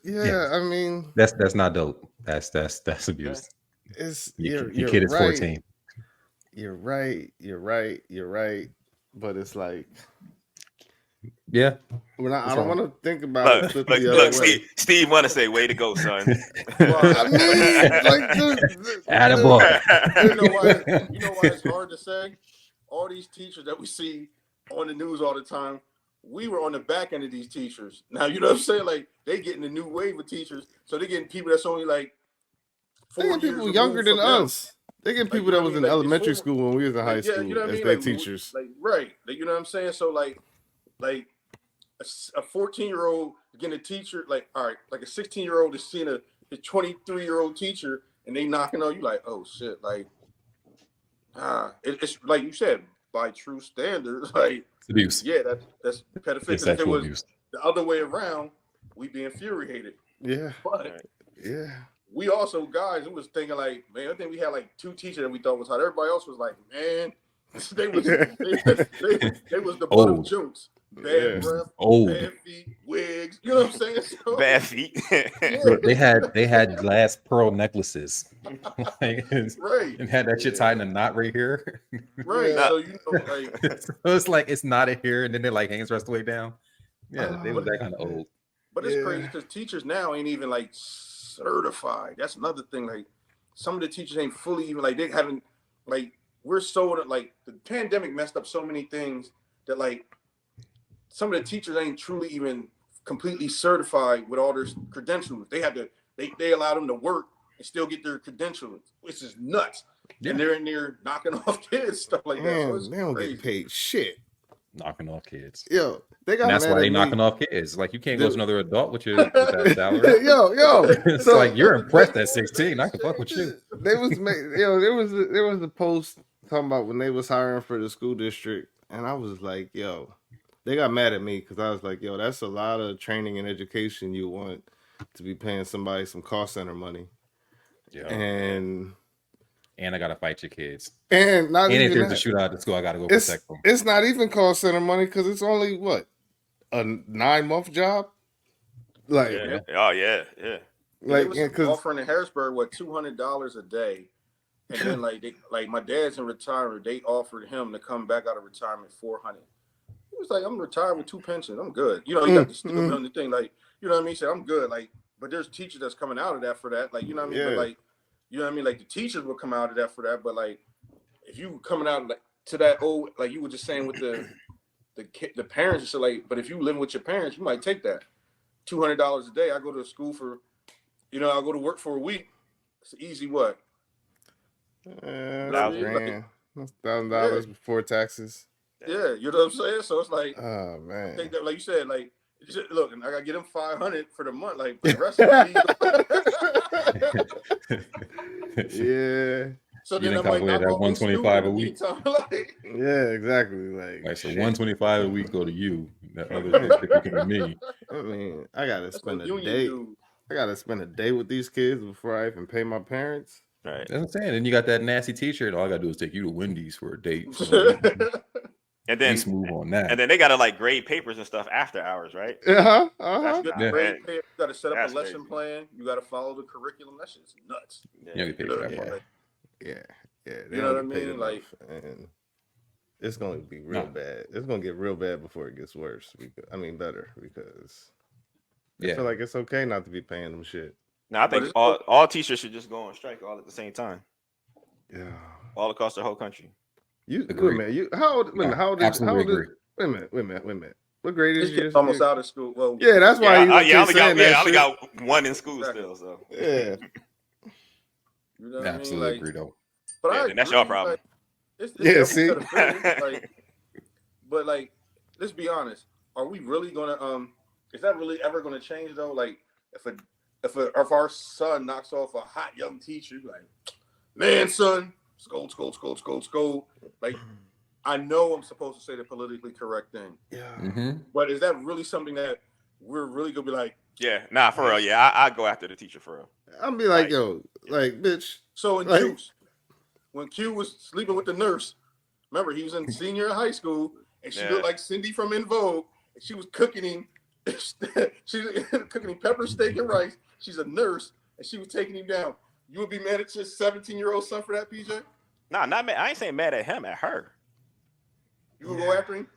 Yeah. I mean, That's not dope. That's abuse. it's Your you're kid is right. 14. You're right. But it's like, Yeah. I don't want to think about it. Flip the other Look, way. Steve want to say, "Way to go, son." Well, I mean, like, Attaboy. You know why it's hard to say? All these teachers that we see on the news all the time, we were on the back end of these teachers. Now, you know what I'm saying? Like, they getting the new wave of teachers, so they're getting people that's only like 4 they years get people removed younger than from them. us. They get Like, people you know that what I was mean? in Like, elementary before- school when we was in high Like, yeah, school you know what I as mean? their Like, teachers. Like, right. Like, you know what I'm saying? So, like a 14-year-old getting a teacher, like, all right, like a 16-year-old is seeing a 23-year-old teacher, and they knocking on you like, oh shit, like, it's like you said, by true standards, like, It's abuse. yeah, that's pedophilia. It's If it sexual was abuse. the other way around, we'd be infuriated. Yeah, But yeah. we also, guys, we was thinking like, man, I think we had like 2 teachers that we thought was hot. Everybody else was like, man, they was the butt of Old. jokes. Yeah. Bad breath, Old. bad feet, wigs. You know what I'm saying? So, Bad feet. Look, they had glass pearl necklaces. Like, right, and had that shit tied in a knot right here. right. Yeah. So you know, like, So it's like it's knotted here, and then their like hands rest the way down. Yeah, they was that kind of old. but it's Yeah. crazy because teachers now ain't even like certified. That's another thing. Like, some of the teachers ain't fully even like, they haven't, like, we're so like, the pandemic messed up so many things that like some of the teachers ain't truly even completely certified with all their credentials. They had to, they allow them to work and still get their credentials, which is nuts. Yeah. And they're in there knocking off kids, stuff like that. So Man, it's they don't crazy. get paid shit. Knocking off kids. Yo, they got And that's mad why at they me. knocking off kids. Like, you can't go Dude. to another adult with that salary. yo. It's So like, you're impressed at 16. I can fuck with you. there was a post talking about when they was hiring for the school district, and I was like, yo, they got mad at me because I was like, yo, that's a lot of training and education you want to be paying somebody some call center money, Yeah. and I gotta fight your kids. and not And if even there's a that. shootout at school, I gotta go It's protect them. it's not even call center money because it's only what, a 9-month job, like Yeah. Oh yeah. They was because offering in Harrisburg $200 a day, and then like my dad's in retirement. They offered him to come back out of retirement $400. He was like, I'm retired with 2 pensions. I'm good. You know, he got the still on the thing, like, you know what I mean? He said, I'm good. Like, but there's teachers that's coming out of that for that. Like, you know what I mean? Yeah. But like, you know what I mean? Like, the teachers will come out of that for that. But like, if you coming out like to that old, like you were just saying with the parents, so like, but if you living with your parents, you might take that $200 a day. I go to school for, you know, I go to work for a week. It's easy. What? $1,000 before taxes. Yeah, you know what I'm saying? So it's like, Oh I man. think that, like you said, like, look, and I gotta get them $500 for the month. Like, the rest of the Yeah. So You then didn't I might calculate knock that off them 125 a students week. anytime, like, Yeah, exactly. Like So shit. 125 a week go to you. That other shit sticking to me. I mean, I gotta that's spend what a union day. do. I gotta spend a day with these kids before I even pay my parents. Right. That's what I'm saying. Then you got that nasty teacher, and all I gotta do is take you to Wendy's for a date. And We then smooth on that. and then they gotta like grade papers and stuff after hours, right? Uh-huh. That's good. Yeah. Grade pair. You got to set up That's a lesson crazy. plan. You got to follow the curriculum. That shit's nuts. You don't get paid for that Yeah. part. Yeah. They You know don't what get I paid mean? Like- enough, and it's gonna be real No. bad. It's gonna get real bad before it gets worse. Better because I Yeah. feel like it's okay not to be paying them shit. Now I But think it's- all teachers should just go on strike all at the same time, Yeah. all across the whole country. You wait a Agreed. minute. How old? Wait a minute. How old is? Absolutely How old is? agree. Wait a minute. What grade is This your? kid's almost out of school. Well, Yeah, that's why Yeah, you I only got saying that I only shit. got one in school Exactly. still. So Yeah. you know what I mean? Absolutely Like, agree, though. but yeah, I then that's agree, your problem. Like, it's Yeah, every see? set of feelings, like, but like, let's be honest. Are we really gonna? Is that really ever gonna change though? Like, if our son knocks off a hot young teacher, you like, man, son, scold. Like, I know I'm supposed to say the politically correct thing, Yeah. Mm-hmm. but is that really something that we're really gonna be like? yeah, nah, for real. Yeah, I go after the teacher for real. I'm be like, Like- yo, like, bitch. So in Like- Juice, when Q was sleeping with the nurse, remember he was in senior high school, and she Yeah. looked like Cindy from In Vogue, and she was cooking him. She's cooking him pepper steak and rice. She's a nurse, and she was taking him down. You would be mad at your 17-year-old son for that, PJ? Nah, not mad. I ain't saying mad at him, at her. You would go after him?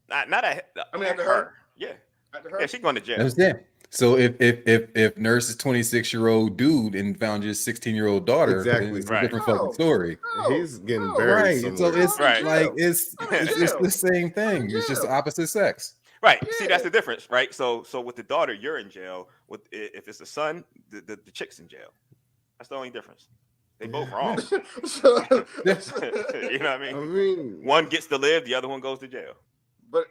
Not at. I mean, at after her? Yeah, After her? yeah, she's going to jail. That's it. So if Nurse is 26-year-old dude and found your 16-year-old daughter, Exactly. it's a Right. different No. fucking story. No, He's getting no. buried Right. somewhere. So it's Right. like it's Jail. the same thing. It's just the opposite sex. Right. See, Yeah. that's the difference, right? So with the daughter, you're in jail. With if it's the son, the chick's in jail. That's the only difference. They both wrong. So- You know what I I mean? mean, One gets to live, the other one goes to jail. But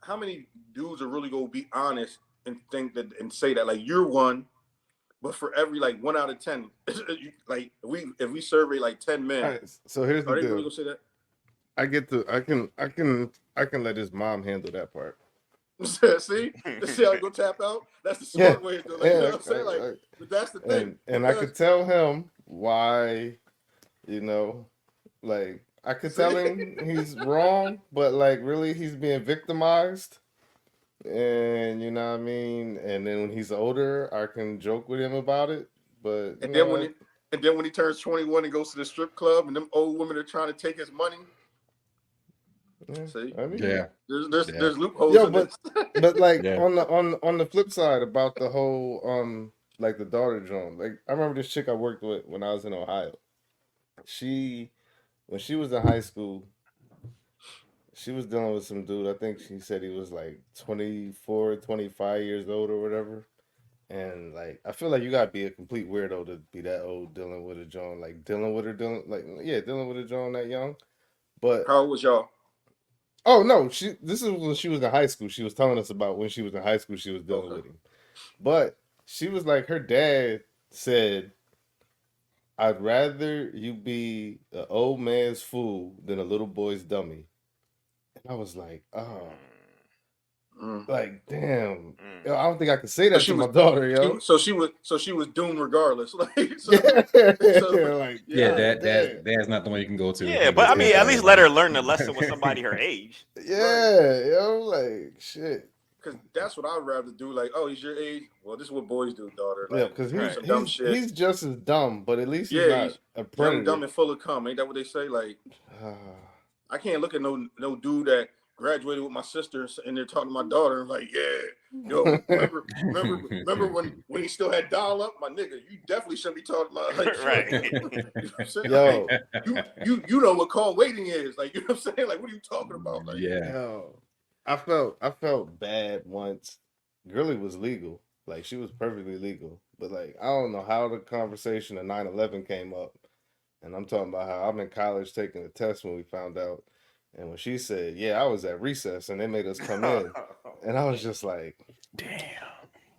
how many dudes are really gonna be honest and think that and say that like you're one, but for every like 1 out of 10, like if we survey like 10 men, all right, so here's are the they really deal. gonna say that? I can let his mom handle that part. See how I go tap out. That's the smart way to do it. Like, you know what I'm saying? Like, but that's the thing. and I because- could tell him why, like I could tell him he's wrong, but like really he's being victimized. And you know what I mean? And then when he's older, I can joke with him about it. But and then when he turns 21 and goes to the strip club, and them old women are trying to take his money. See, I mean, Yeah. there's loopholes. Yo, in but- this. but like Yeah. on the flip side about the whole like the daughter joint, like I remember this chick I worked with when I was in Ohio. When she was in high school, she was dealing with some dude. I think she said he was like 24, 25 years old or whatever. And like I feel like you gotta be a complete weirdo to be that old dealing with a joint, like dealing with a joint that young. But How old was y'all? oh no, this is when she was in high school. She was telling us about when she was in high school she was dealing Okay. with him. But she was like, her dad said, I'd rather you be an old man's fool than a little boy's dummy. And I was like, oh, like damn. Yo, I don't think I could say that she to my was- daughter, yo. So she was doomed regardless. Like, so, Yeah, like Yeah, God damn. that's not the one you can go to. Yeah, but I mean, at least let her learn the lesson with somebody her age. Yeah, yo, like shit. because that's what I'd rather do. Like, oh, he's your age. Well, this is what boys do, daughter. Like, Yeah, because do some dumb shit. he's just as dumb, but at least he's Yeah, not he's a predator. dumb and full of cum. Ain't that what they say? Like, I can't look at no dude that graduated with my sister and they're talking to my daughter. Like, yeah, yo, remember when he still had dial up, my nigga. You definitely shouldn't be talking about like, Right. You know what I'm saying? Yo, Like, you know what call waiting is. Like, you know what I'm saying? Like, what are you talking about? Like, Yeah. yo, I felt bad once. Girlie was legal, like she was perfectly legal, but like I don't know how the conversation of 9/11 came up, and I'm talking about how I'm in college taking a test when we found out, and when she said, "Yeah, I was at recess and they made us come in," and I was just like, Damn.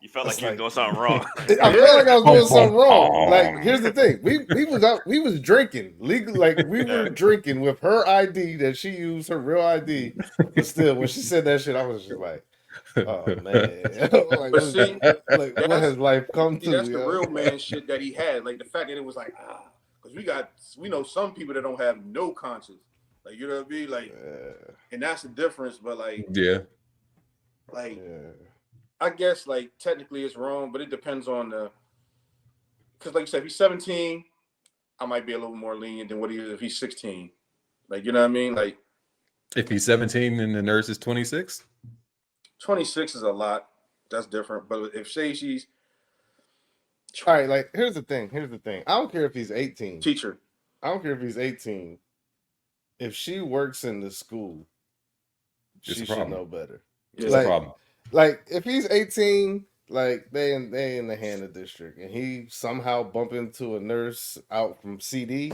You felt like It's you were like- doing something wrong. I felt like I was doing something wrong. Oh. Like, here's the thing: we was drinking legal, like we were drinking with her ID that she used, her real ID. But still, when she said that shit, I was just like, Oh man. Like, But what, see, like what that's has life come to? that's the Yo? real man shit that he had. Like the fact that it was like because we know some people that don't have no conscience. Like you know what I mean? Like, Yeah. and that's the difference. But Yeah. like Yeah. I guess like technically it's wrong, but it depends on the. Because like you said, if he's 17, I might be a little more lenient than what he is if he's 16. Like you know what I mean? Like If he's 17 and the nurse is 26, 26 is a lot. That's different. But if say she's All right, like here's the thing. I don't care if he's 18. teacher, I don't care if he's 18. If she works in the school, It's she a should problem. know better. it's Like- a problem. Like if he's 18, like they in the Hannah district, and he somehow bump into a nurse out from CD.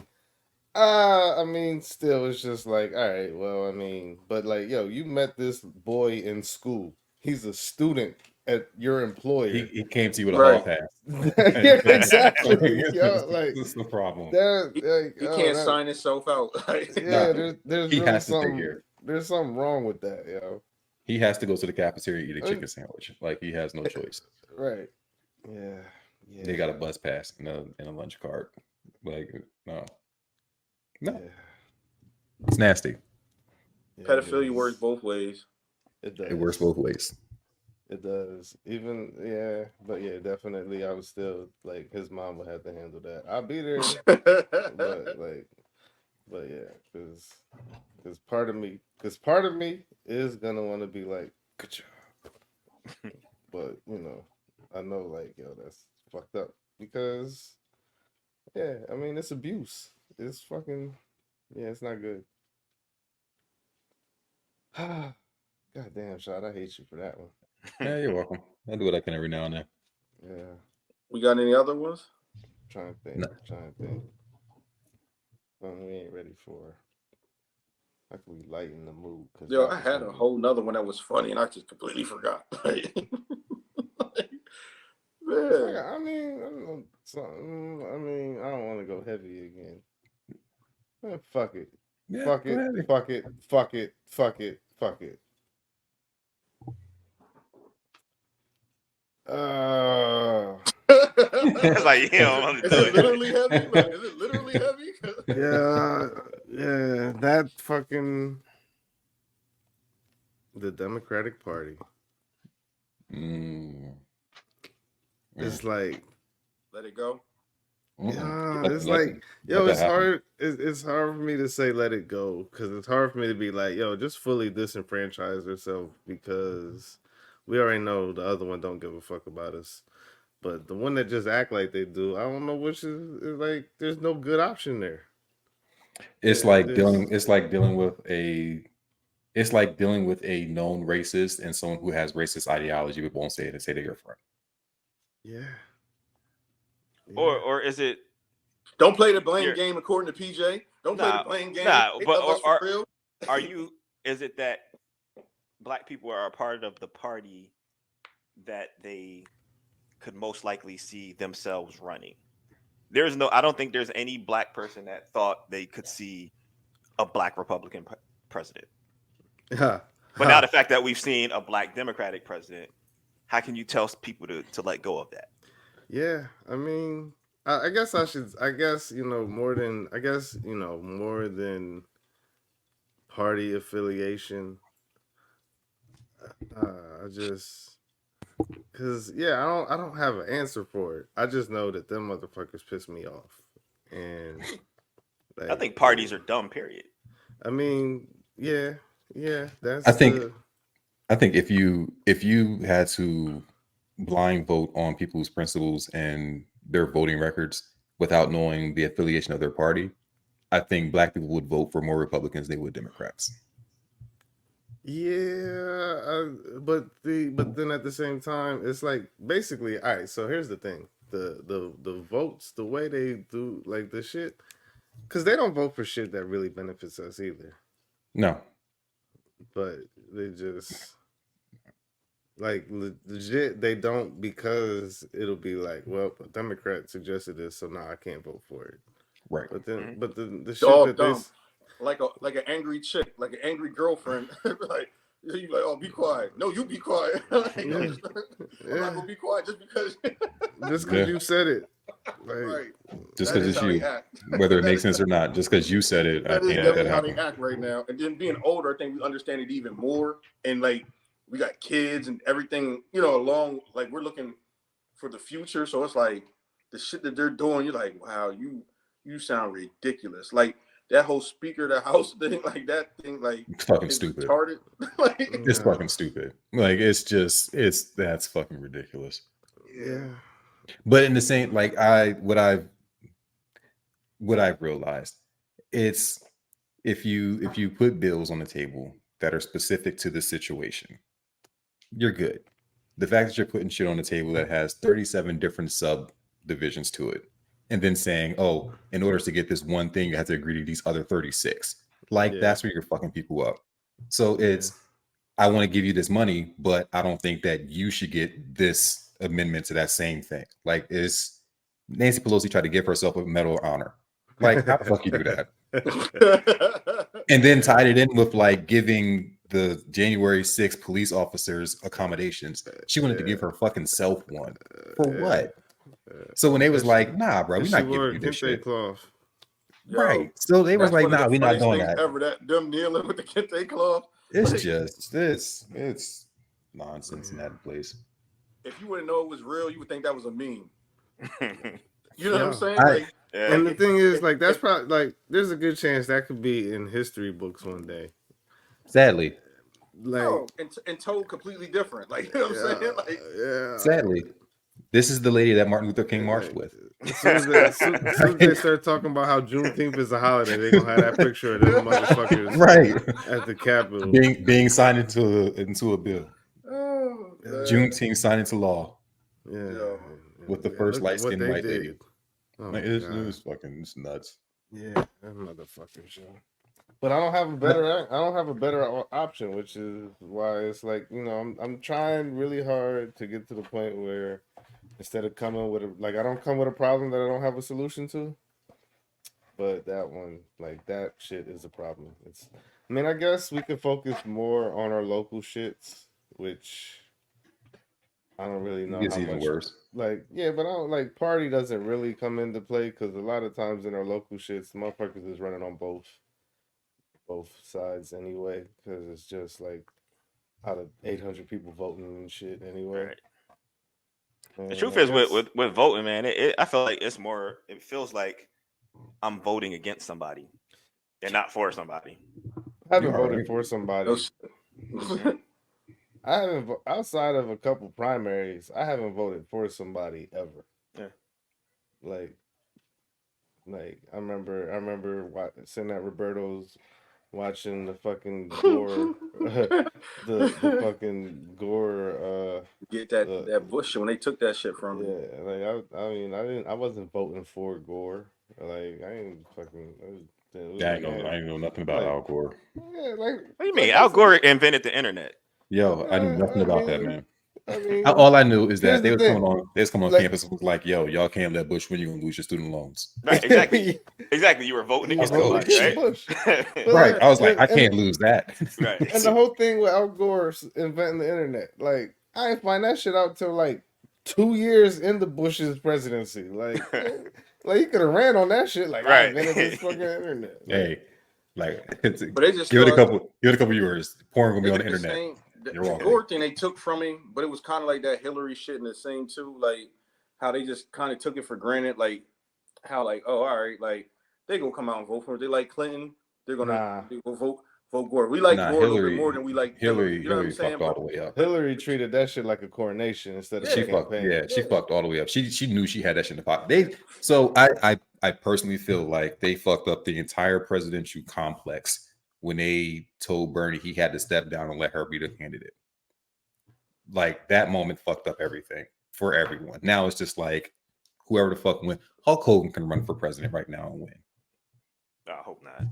I mean, still, it's just like, all right, well, I mean, but like, yo, you met this boy in school. He's a student at your employer. He came to you with a Right. hall pass. Yeah, exactly. Yo, like That's the problem. he can't sign himself out. Yeah, Nah, there's he really has to take something. care. There's something wrong with that, yo. He has to go to the cafeteria and eat a chicken sandwich. Like he has no choice. Right. Yeah. Yeah. They got a bus pass and a lunch cart. Like no, Yeah. it's nasty. Yeah, Pedophilia it works is. both ways. It does. It works both ways. It does. Even but yeah, definitely. I was still like his mom would have to handle that. I'll be there, but yeah, because part of me is gonna want to be like, good job. But you know, I know like yo, that's fucked up because yeah, I mean it's abuse. It's fucking it's not good. God damn, Shot, I hate you for that one. Yeah, you're welcome. I do what I can every now and then. Yeah. We got any other ones? Trying to think. No. We ain't ready for. How can we lighten the mood? Yo, I had a whole nother one that was funny and I just completely forgot. Man. I mean, I don't want to go heavy again. Man, fuck it. Yeah, Fuck go it. ahead. Fuck it. Fuck it. Fuck it. Fuck it. It's like you don't want to Is do it it. literally heavy? Like, is it literally heavy? yeah, that fucking the Democratic Party. Mm. It's like Let it go. yeah, Let- it's let- like yo, let that it's happen. hard. It's hard for me to say let it go because it's hard for me to be like yo, just fully disenfranchise yourself because we already know the other one don't give a fuck about us. But the one that just act like they do, I don't know which is like. There's no good option there. It's Yeah, like it dealing. is. It's like dealing with a. It's like dealing with a known racist and someone who has racist ideology but won't say it and say they're your friend. Yeah. Or is it Don't play the blame You're- game according to PJ. Don't play Nah, the blame game. nah, They but- love us for real. are you is it that black people are a part of the party that they could most likely see themselves running? I don't think there's any black person that thought they could see a black Republican president. Yeah. But now the fact that we've seen a black Democratic president, how can you tell people to let go of that? Yeah, I mean, I guess I should. I guess more than. I guess more than party affiliation. I just because I don't have an answer for it. I just know that them motherfuckers piss me off, and I think parties are dumb. Period. I mean, yeah. That's. I think if you had to blind vote on people's principles and their voting records without knowing the affiliation of their party, I think black people would vote for more Republicans than they would Democrats. Yeah, but then at the same time, it's like basically, all right. So here's the thing: the votes, the way they do like the shit, because they don't vote for shit that really benefits us either. No, But they just like legit, they don't because it'll be like, well, a Democrat suggested this, so now I can't vote for it. right. But then, but the shit Dog that dumb. Like an angry chick, like an angry girlfriend. Like, You like, oh, be quiet. No, you be quiet. Like, Yeah. I'm not gonna be quiet just because. Just because you said it. Like, Right. Just That because is it's how they you, act. whether it That makes is- sense or not, just because you said it, I That is can't let that definitely how they happen. act right now. And then being older, I think we understand it even more. And like we got kids and everything, you know, along like we're looking for the future. So it's like the shit that they're doing, you're like, wow, you sound ridiculous. Like that whole speaker the house thing, like that thing, like It's fucking is stupid. retarded. Like, It's fucking stupid. Like that's fucking ridiculous. yeah. But in the same, like what I've realized, it's if you put bills on the table that are specific to the situation, you're good. The fact that you're putting shit on the table that has 37 different subdivisions to it, and then saying, oh, in order to get this one thing, you have to agree to these other 36. Like Yeah. that's where you're fucking people up. So it's I want to give you this money, but I don't think that you should get this amendment to that same thing. Like is Nancy Pelosi tried to give herself a Medal of Honor. Like, how the fuck you do that? And then tied it in with like giving the January 6th police officers accommodations. She wanted to give her fucking self one. For what? So when they was like, nah, bro, we're not giving you this shit. Cloth. Yo, Right. So they was that's like, one of nah, the we're not funniest doing things that. ever. That them kneeling with the kente cloth. It's Like, just it's nonsense in that place. if you wouldn't know it was real, you would think that was a meme. You know what Yeah. I'm saying? I- Like, Yeah. And the thing is, like, that's probably like, there's a good chance that could be in history books one day. Sadly. Like, no, and told completely different. Like, you know what I'm saying? Like, yeah. Sadly. This is the lady that Martin Luther King marched Like, with. As soon as they start talking about how Juneteenth is a holiday, they're gonna have that picture of them motherfuckers Right. at the Capitol. Being signed into a bill. oh, man. Juneteenth signed into law. Yeah. Yo. With the Yeah, first look at what light-skinned they white did. lady. Oh, Like, my it God. was fucking it's nuts. Yeah, that motherfucking show. But I don't have a better option, which is why it's like, you know, I'm trying really hard to get to the point where instead of coming with I don't come with a problem that I don't have a solution to. But that one, like that shit is a problem. I mean, I guess we could focus more on our local shits, which I don't really know It's how even much. worse. Like, yeah, but I don't like party doesn't really come into play because a lot of times in our local shits, motherfuckers is running on both sides anyway, because it's just like out of 800 people voting and shit anyway. Right. And The truth I is guess- with voting, man, I feel like it's more. It feels like I'm voting against somebody and not for somebody. I haven't You voted alright. for somebody. those- I haven't outside of a couple primaries. I haven't voted for somebody ever. Yeah. Like I remember sitting at Roberto's watching the fucking Gore, the fucking Gore. get that Bush when they took that shit from me. Yeah, like I mean, I wasn't voting for Gore. Like I ain't fucking. I ain't know nothing about Like- Al Gore. Yeah, like What do you mean? Al Gore invented the internet. Yo, I knew nothing about that, man. I mean, All I knew is here's that they the was thing. coming on Like- campus and was like, yo, y'all can't let Bush win, you're gonna lose your student loans. Right, exactly. Exactly. You were voting You against voted somebody, against right? Bush. Right. I was like, I And- can't lose that. Right. And the whole thing with Al Gore inventing the internet, like I didn't find that shit out till like 2 years into Bush's presidency. Like he could have ran on that shit. Like I Right. invented this fucking internet. Like, Hey, like But they just give it a thought- couple years. Porn gonna be on the It's internet. same- The You're welcome. Gore thing they took from him, but it was kind of like that Hillary shit in the same too. Like how they just kind of took it for granted. Like how like, oh, all right, like they gonna come out and vote for him. They like Clinton, they're gonna they go vote Gore. We like Nah, Gore a little Hillary- bit more than we like Hillary, You know what I'm Hillary saying? fucked all But the way up. Hillary treated that shit like a coronation instead of She a fucked, campaign. she fucked all the way up. She knew she had that shit in the pocket. I personally feel like they fucked up the entire presidential complex when they told Bernie he had to step down and let her be the candidate. Like that moment fucked up everything for everyone. Now it's just like whoever the fuck win. Hulk Hogan can run for president right now and win. I hope not.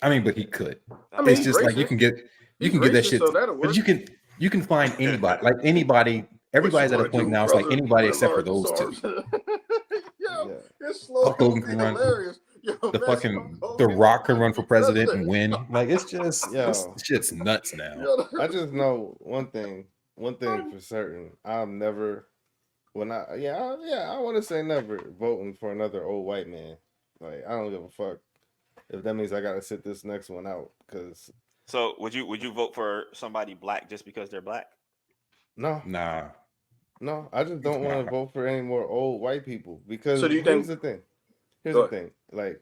I mean, but he could. I mean, It's he's just like you racist. can get He's that racist, shit. so that'll But work. you can find anybody, like anybody. Everybody's at a point now. It's like anybody except for those two. Yo, Yeah. it's slow. Hulk Hogan It's can run. hilarious. The fucking The Rock can run for president and win. Like it's just this Yo. shit's nuts now. I just know one thing for certain. I'm never I want to say never voting for another old white man. Like I don't give a fuck if that means I gotta sit this next one out. Cause So would you vote for somebody black just because they're black? no, I just don't want to vote for any more old white people. Because So do you here's think- the thing. Go ahead. Like,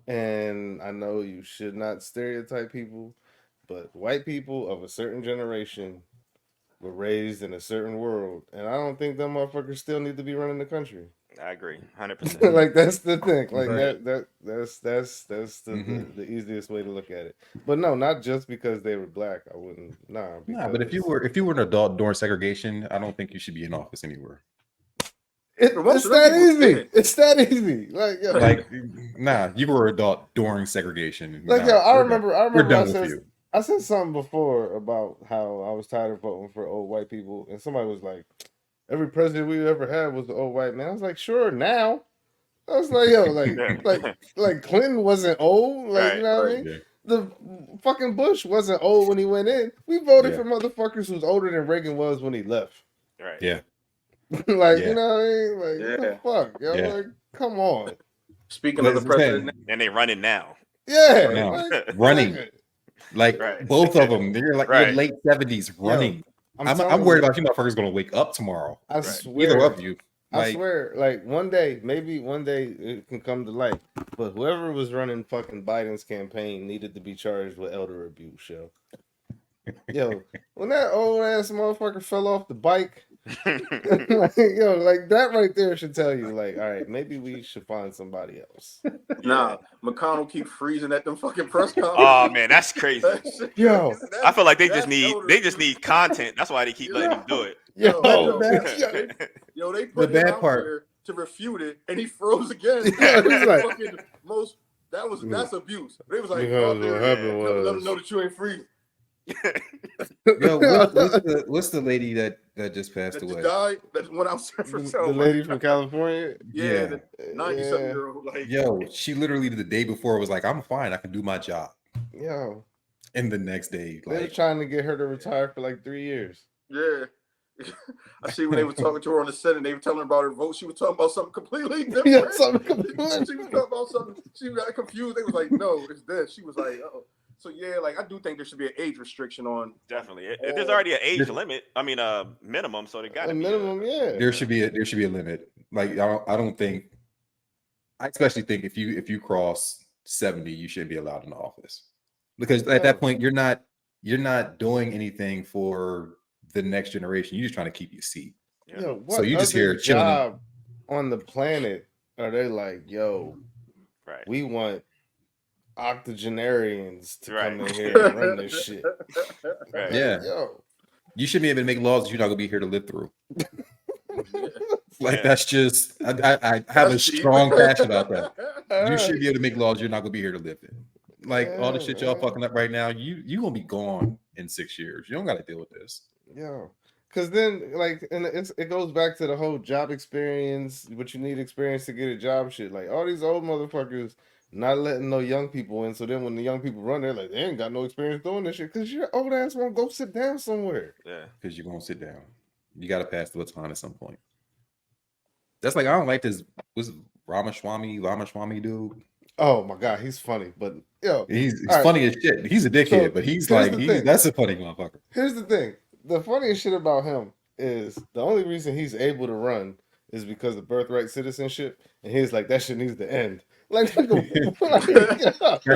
and I know you should not stereotype people, but white people of a certain generation were raised in a certain world, and I don't think them motherfuckers still need to be running the country. I agree, 100%. Like that's the thing. Like Right. that's the easiest way to look at it. But no, not just because they were black. I wouldn't. Nah. Nah, but if you were an adult during segregation, I don't think you should be in office anywhere. it's most of them that people easy. did. It's that easy. Like yo, Like, nah, you were an adult during segregation. like Nah, yo, I we're remember. done with you. I said something before about how I was tired of voting for old white people, and somebody was like, "Every president we ever had was the old white man." I was like, "Sure, now." I was like, "Yo, like Clinton wasn't old, like Right, you know what I right. mean? Yeah. The fucking Bush wasn't old when he went in. We voted Yeah. for motherfuckers who's older than Reagan was when he left. Right. Yeah. Like Yeah. you know what I mean? Like what Yeah. the fuck, yo? Yeah. Like come on, Speaking of the Listen, president, And they running now. yeah, No. like, Running. nigga. Like Right. both of them, they're like Right. your late 70s running. I'm telling worried you, about you motherfuckers gonna wake up tomorrow. I Right. swear. Either of you. I Like, swear, like maybe one day it can come to light. But whoever was running fucking Biden's campaign needed to be charged with elder abuse, yo. Yo, when that old ass motherfucker fell off the bike, like, yo, like that right there should tell you, like, all right, maybe we should find somebody else. nah, McConnell keep freezing at them fucking press conferences. Oh man, that's crazy. That shit Yo. crazy. I feel like they That's just need elder they just abuse. need content. That's why they keep letting him do it. Yo, Yo, yo, they put The him bad out part- there to refute it, and he froze again. Yeah, he's like- Fucking most. That's abuse. They was like, Because go out what there, happened let them was- know that you ain't free. yo, what's the lady that just passed That away? you died. That's when I was for the sure. lady from California. Yeah, the 90-something-year-old. Like, Yo, she literally the day before was like, I'm fine, I can do my job. Yo, And the next day, they were like, trying to get her to retire for like 3 years. yeah. I see when they were talking to her on the set and they were telling her about her vote, she was talking about something completely different. Yeah, something completely She was talking about something. She got confused. They was like, "No, it's this." She was like, "Oh." So yeah, like I do think there should be an age restriction on. Definitely. There's already an age limit. I mean, minimum. So they got A to be minimum, yeah. there should be a limit. Like, I don't think, I especially think if you cross 70, you shouldn't be allowed in the office. Because at that point, you're not doing anything for the next generation. You're just trying to keep your seat. Yeah. Yo, what So you just other here chilling in- job on the planet are they like, yo, Right. we want octogenarians to come Right. in here and run this shit. Right. Yeah. Yo. You shouldn't be able to make laws that you're not gonna be here to live through. Like Yeah. that's just I have a strong passion about that. You should be able to make laws you're not gonna be here to live in. Like all the Yeah, shit y'all man. fucking up right now, you gonna be gone in 6 years. You don't gotta deal with this. Yo. Cause then like and it goes back to the whole job experience, but you need experience to get a job shit. Like all these old motherfuckers not letting no young people in. So then when the young people run, they're like, they ain't got no experience doing this shit. Cause your old ass won't go sit down somewhere. Yeah. Because you're gonna sit down. You gotta pass the baton at some point. That's like I don't like this. Was Ramaswamy dude? Oh my god, he's funny. But yo, He's All right. funny as shit. He's a dickhead, So, but he's here's like the thing. that's a funny motherfucker. here's the thing. The funniest shit about him is the only reason he's able to run is because of birthright citizenship. And he's like, that shit needs to end. Like, That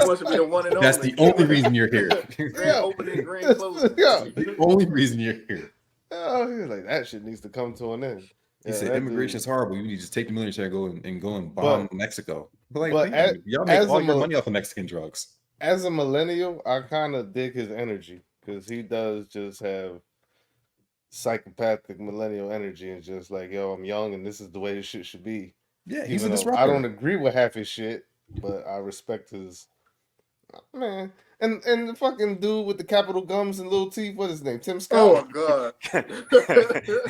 must be the one and only. That's the only reason you're here. Grand opening, grand closing. Yeah. The only reason you're here. Oh, he was like, that shit needs to come to an end. He Yeah, said that immigration's dude- horrible. You need to just take the military and go and bomb Mexico. But but y'all as make all a your mil- money off of Mexican drugs. As a millennial, I kind of dig his energy because he does just have psychopathic millennial energy and just like, yo, I'm young and this is the way this shit should be. Yeah, he's a Even though disruptor. I don't agree with half his shit, but I respect his. Man, And the fucking dude with the capital gums and little teeth, what is his name? Tim Oh Scott. my god.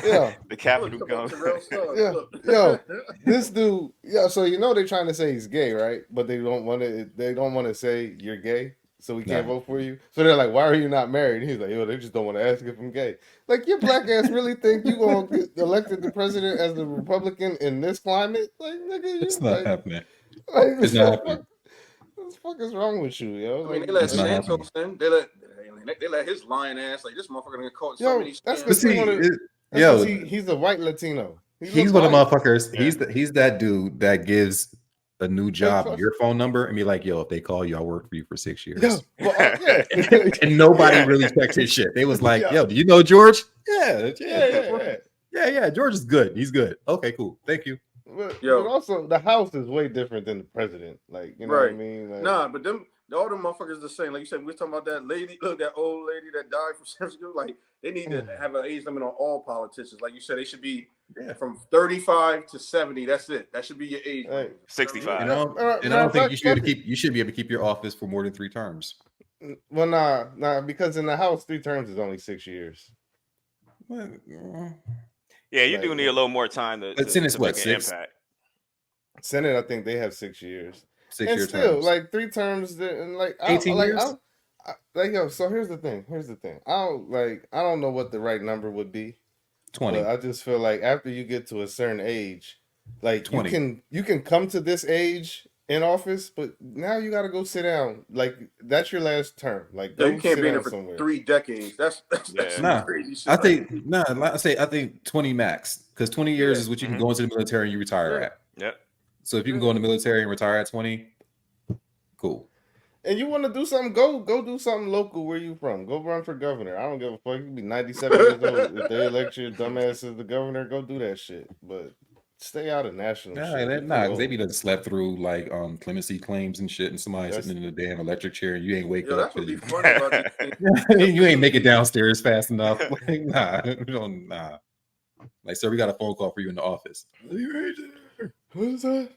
Yeah. The capital Look, come on, gum. Terrell Suggs, Yeah, look. yo, this dude, yeah. So they're trying to say he's gay, right? But they don't want to. They don't want to say you're gay, so we can't No. vote for you. So they're like, "Why are you not married?" And he's like, "Yo, they just don't want to ask if I'm gay." Like, your black ass really think you gonna get elected the president as a Republican in this climate? Like, nigga, It's you not like, happening. what It's not the happening. fuck? What the fuck is wrong with you, yo? I mean, Like, they let It's not Santos in. They let his lying ass, like, this motherfucker gonna caught so yo, many that's But because see, yo, he's a white Latino. He he's look one of the white. motherfuckers. Yeah. He's that dude that gives a new Fake job trust. your phone number and be like, yo, if they call you, I'll work for you for 6 years. Yeah, well, yeah. And nobody Yeah. really checked his shit. They was like, Yeah. yo, do you know George? Yeah, yeah. George is good. He's good. Okay, cool. Thank you. But Yo. also the House is way different than the president. Like, you know what I Right. mean? Like, Nah, but all them motherfuckers the same. Like you said, we were talking about that lady, look, that old lady that died from sepsis. Like, they need to have an age limit on all politicians. Like you said, they should be from 35 to 70. That's it. That should be your age Hey. limit. 65. And I don't think you should be able to keep your office for more than 3 terms. Well, nah, because in the House, 3 terms is only 6 years. Yeah, you Like, do need a little more time to But Senate's make what, an 6? impact. Senate, I think they have 6 years. 6-year And still, terms. like 3 terms, and like 18 years? yo. So here's the thing. I don't know what the right number would be. 20. But I just feel like after you get to a certain age, like 20. you can come to this age in office, but now you got to go sit down. Like, that's your last term. Like, Yeah, go you can't sit be in down there for somewhere. 3 decades. That's Yeah. some Nah, crazy shit. I think 20 max, because 20 years is what you can go into the military and you retire Yeah. at. Yep. So if you can go in the military and retire at 20, cool. And you want to do something, go do something local where you from. Go run for governor. I don't give a fuck. You can be 97 years old. If they elect your dumbass as the governor, go do that shit. But stay out of national shit. You're too Because they old. be done slept through like clemency claims and shit, and somebody That's- sitting in the damn electric chair and you ain't wake Yo, up that's what be because funny about these things. you ain't make it downstairs fast enough. Like, nah. Like, sir, we got a phone call for you in the office. Who's that?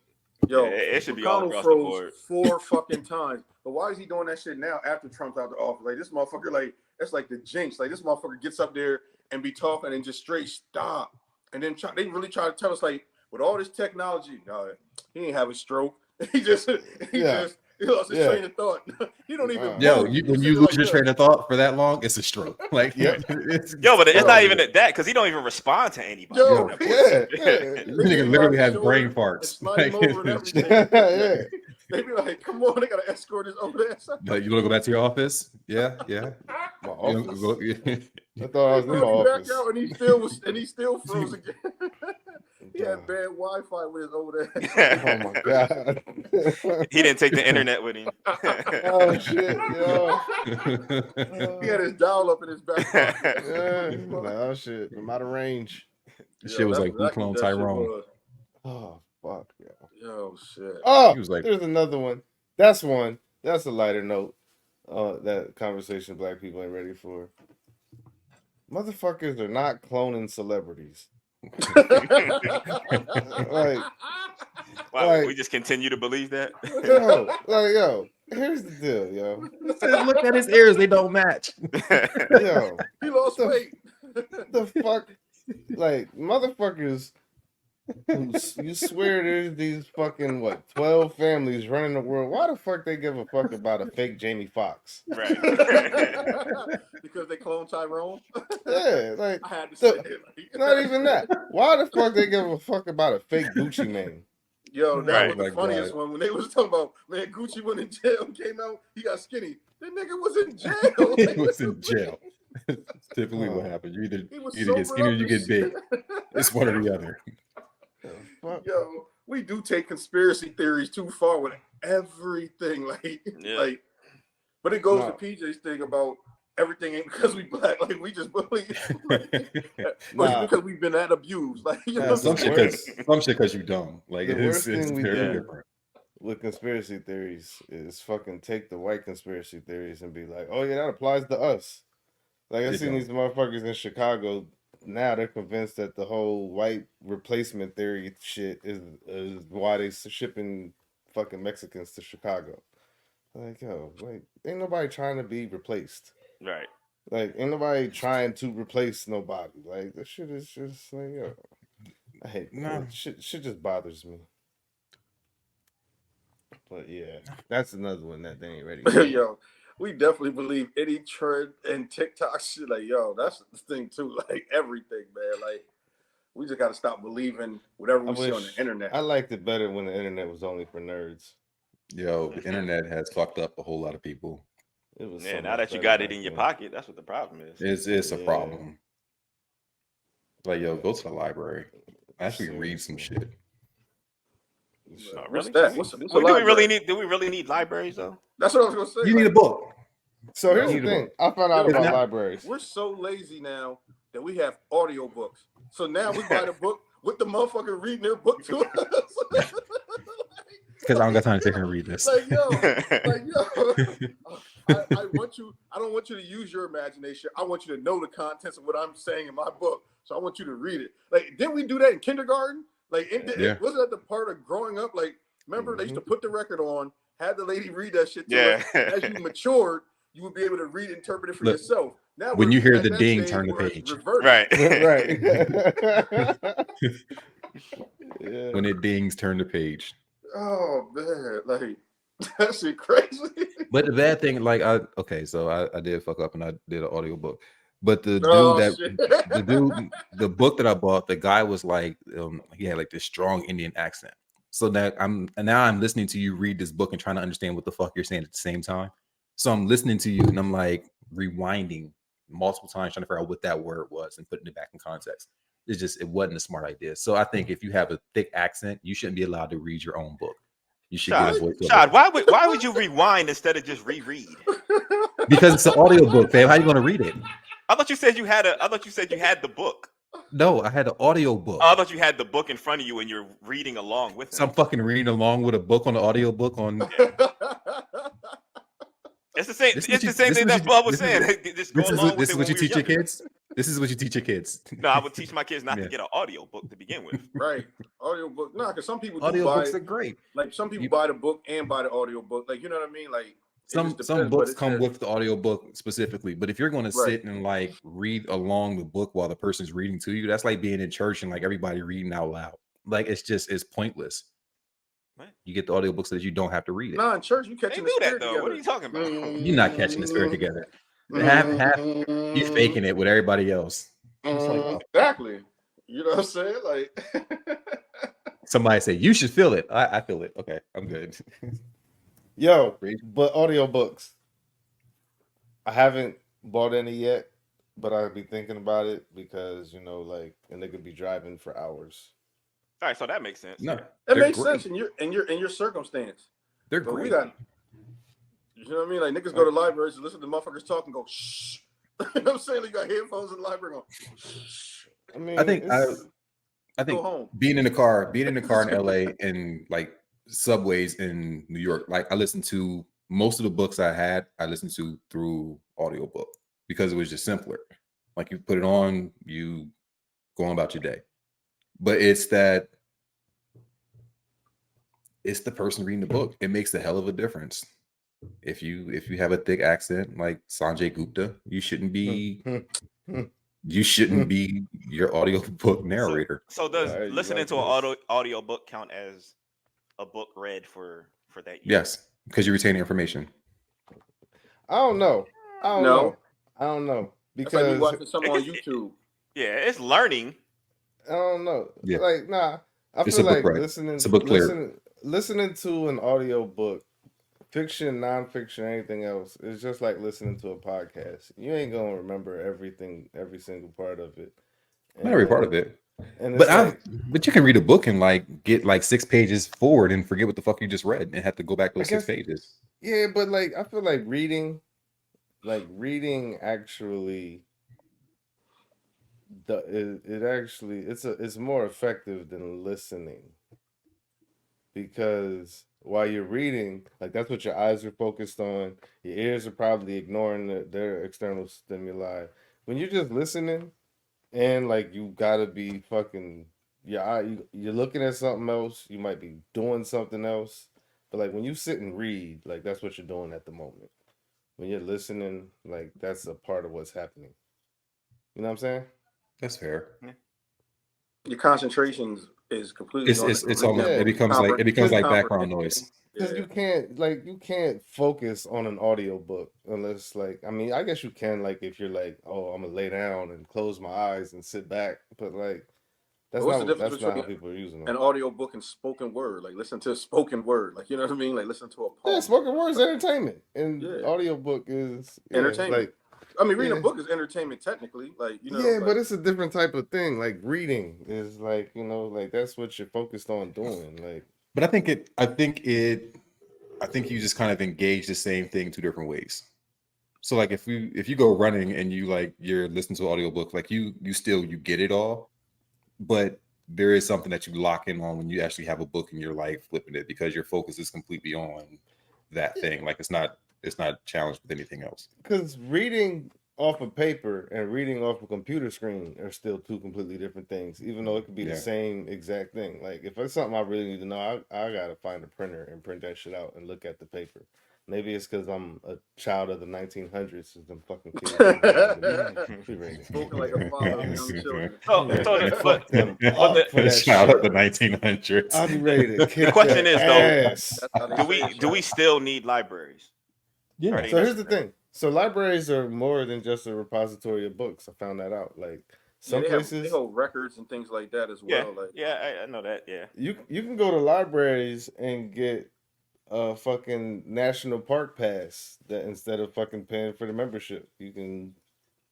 Yo, It should be all McConnell across the froze board. 4 fucking times. But why is he doing that shit now after Trump's out the office? Like, this motherfucker, like, that's like the jinx. Like, this motherfucker gets up there and be talking and just straight stop. And then they really try to tell us, like, with all this technology, no, he ain't have a stroke. He lost his train of thought. He don't even. Yo, move. when you lose your train of thought for that long, it's a stroke. Like, Yep. Yo, but it's not even that because he don't even respond to anybody. Yo, Yeah. This nigga literally has brain farts. Slide him over and everything. Yeah. They be like, come on, they gotta escort his over there. Like, you want to go back to your office? Yeah. My You office. wanna go- I thought I was in my Brought him office. back out and he still froze again. He had bad Wi-Fi with his over there. Oh my god. He didn't take the internet with him. Oh shit, yo. He had his dial up in his back pocket. Yeah. Like, oh shit, I'm out of range. Shit was like, who cloned Tyrone? Oh fuck, yo. Yo, shit. Oh, He was like- there's another one. That's one. That's a lighter note. That conversation black people ain't ready for. Motherfuckers are not cloning celebrities. Like, Wow, we just continue to believe that. yo, here's the deal, yo. Look at his ears; they don't match. Yo, He lost weight. the fuck, like motherfuckers. You swear there's these fucking 12 families running the world. Why the fuck they give a fuck about a fake Jamie Foxx? Right. Because they cloned Tyrone. Yeah, like I had to say it. not even that. Why the fuck they give a fuck about a fake Gucci name? Yo, that Right. was the funniest one when they was talking about, man, Gucci went in jail, came out, he got skinny. That nigga was in jail. He was in jail. Typically, what happens? You either sober get skinny or up you and get big. shit. It's one or the other. Fuck. Yo, we do take conspiracy theories too far with everything. Yeah. But it goes No. to PJ's thing about everything ain't because we black. Like, we just believe. But Nah. it's because we've been that abused. Like, you know Nah, what I'm Some saying? shit because you dumb. Like, The it's worst thing we very do- different. With conspiracy theories is fucking take the white conspiracy theories and be like, oh yeah, that applies to us. Like, I They seen don't. these motherfuckers in Chicago. Now they're convinced that the whole white replacement theory shit is why they shipping fucking Mexicans to Chicago. Like, yo, like, ain't nobody trying to be replaced. Right. Like, ain't nobody trying to replace nobody. Like, that shit is just like, yo, I hate No. shit just bothers me. But yeah, that's another one that they ain't ready for. Yo, we definitely believe any trend and TikTok shit. Like, yo, that's the thing too. Like everything, man. Like, we just gotta stop believing whatever we see on the internet. I liked it better when the internet was only for nerds. Yo, the internet has fucked up a whole lot of people. It was Yeah, so now much that you better got it back in your then. pocket, that's what the problem is. It's a Yeah. problem. Like, yo, go to the library. Actually read some Seriously. shit. Oh, What's really? that? What's a Do we library? really need? Do we really need libraries though? That's what I was gonna say. You need a book. So here's You the need a thing. book. I found out Yo, about now- libraries. We're so lazy now that we have audiobooks. So now we buy the book with the motherfucker reading their book to us. Because I don't got time to sit here and read this. Like, yo, I want you. I don't want you to use your imagination. I want you to know the contents of what I'm saying in my book. So I want you to read it. Like, didn't we do that in kindergarten? Like, Yeah. wasn't that the part of growing up? Like, remember they used to put the record on, had the lady read that shit to Yeah. us. And as you matured, you would be able to read, interpret it for Look, yourself. Now, when we're you hear at the that ding, stage turn the where it's page. reverted. Right. Yeah. When it dings, turn the page. Oh man, like that shit crazy. But the bad thing, like, so I did fuck up and I did an audiobook. But the dude Oh, that shit. the book that I bought, the guy was like, he had like this strong Indian accent. So that I'm listening to you read this book and trying to understand what the fuck you're saying at the same time. So I'm listening to you and I'm like rewinding multiple times trying to figure out what that word was and putting it back in context. It wasn't a smart idea. So I think if you have a thick accent, you shouldn't be allowed to read your own book. You should get a voiceover. Shad, why would you rewind instead of just reread? Because it's an audiobook, fam. How you gonna read it? I thought you said you had the book. No, I had an audiobook. Oh, I thought you had the book in front of you and you're reading along with it. So I'm fucking reading along with a book on the audiobook on. It's the same. It's the same thing that Bub was saying. Just go along with it. This is what you teach your kids. This is what you teach your kids. No, I would teach my kids not to get an audio book to begin with. Right, audiobook. No, because some people do Audiobooks buy. are great. Like some people buy the book and buy the audiobook. Like, you know what I mean? Like Some books come with the audiobook specifically, but if you're going to sit and like read along the book while the person's reading to you, that's like being in church and like everybody reading out loud. Like it's pointless. What? You get the audiobooks so that you don't have to read it. Nah, in church you They catching do the that spirit though. together. What are you talking about? You're not catching the spirit together. Half you faking it with everybody else. It's like, oh. Exactly. You know what I'm saying? Like Somebody say you should feel it. I feel it. Okay, I'm good. Yo, but audiobooks. I haven't bought any yet, but I'll be thinking about it because, you know, like, and they could be driving for hours. All right, so that makes sense. No, it makes sense in your circumstance. They're But great. we got, you know what I mean? Like niggas go to libraries and listen to motherfuckers talk and go shh. You know what I'm saying? Like, you got headphones in the library going shh. I mean, I think Go home. being in the car in LA and like subways in New York, like I listened to most of the books I listened to through audiobook because it was just simpler. Like you put it on, you go on about your day. But it's the person reading the book. It makes a hell of a difference. If you have a thick accent like Sanjay Gupta, you shouldn't be your audiobook narrator. So does listening to an audio book count as a book read for that year? Yes, because you retain information. I don't know. I don't know. That's Because like me watching something on YouTube. Yeah, it's learning. I don't know. Yeah. Like, nah. I It's feel a book, like right? listening It's a book clear. listening to an audio book, fiction, nonfiction, anything else, it's just like listening to a podcast. You ain't gonna remember everything, every single part of it. Not every part of it. And but you can read a book and like get like 6 pages forward and forget what the fuck you just read and have to go back those 6 pages. Yeah, but like I feel like reading actually it's more effective than listening, because while you're reading, like that's what your eyes are focused on. Your ears are probably ignoring their external stimuli. When you're just listening, and like you gotta be fucking you're looking at something else. You might be doing something else, But like when you sit and read, like that's what you're doing at the moment. When you're listening, like that's a part of what's happening. You know what I'm saying? That's fair. Your concentration is completely It's almost Yeah. it becomes like background noise. Because you can't focus on an audio book unless like I mean I guess you can like if you're like, oh, I'm gonna lay down and close my eyes and sit back, but like that's What's the not difference how between people are using an them. audio book and spoken word? Like listen to a spoken word, like you know what I mean? Like listen to a poem. Yeah, spoken word is entertainment, and Yeah. audio book is Entertainment. Like, I mean, reading yeah. a book is entertainment technically. Like you know. yeah, like, but it's a different type of thing. Like reading is like like that's what you're focused on doing. Like, But I think you just kind of engage the same thing two different ways. So like if you go running and you're listening to an audiobook, like you get it all, but there is something that you lock in on when you actually have a book and you're like flipping it because your focus is completely on that thing. Like it's not challenged with anything else. because reading off of paper and reading off a computer screen are still two completely different things, even though it could be the same exact thing. Like if it's something I really need to know, I gotta find a printer and print that shit out and look at the paper. Maybe it's because I'm a child of the 1900s, since them fucking kids. Spoken like a father of young children. Fuck them up for that child shit. of the 1900s. I'll be ready to kick The question their is, though, ass. do we still need libraries? Yeah. Are they So here's the necessary? thing. So libraries are more than just a repository of books. I found that out. Like some they places, hold records and things like that as Yeah, well. Like I know that. Yeah, you can go to libraries and get a fucking national park pass that instead of fucking paying for the membership, you can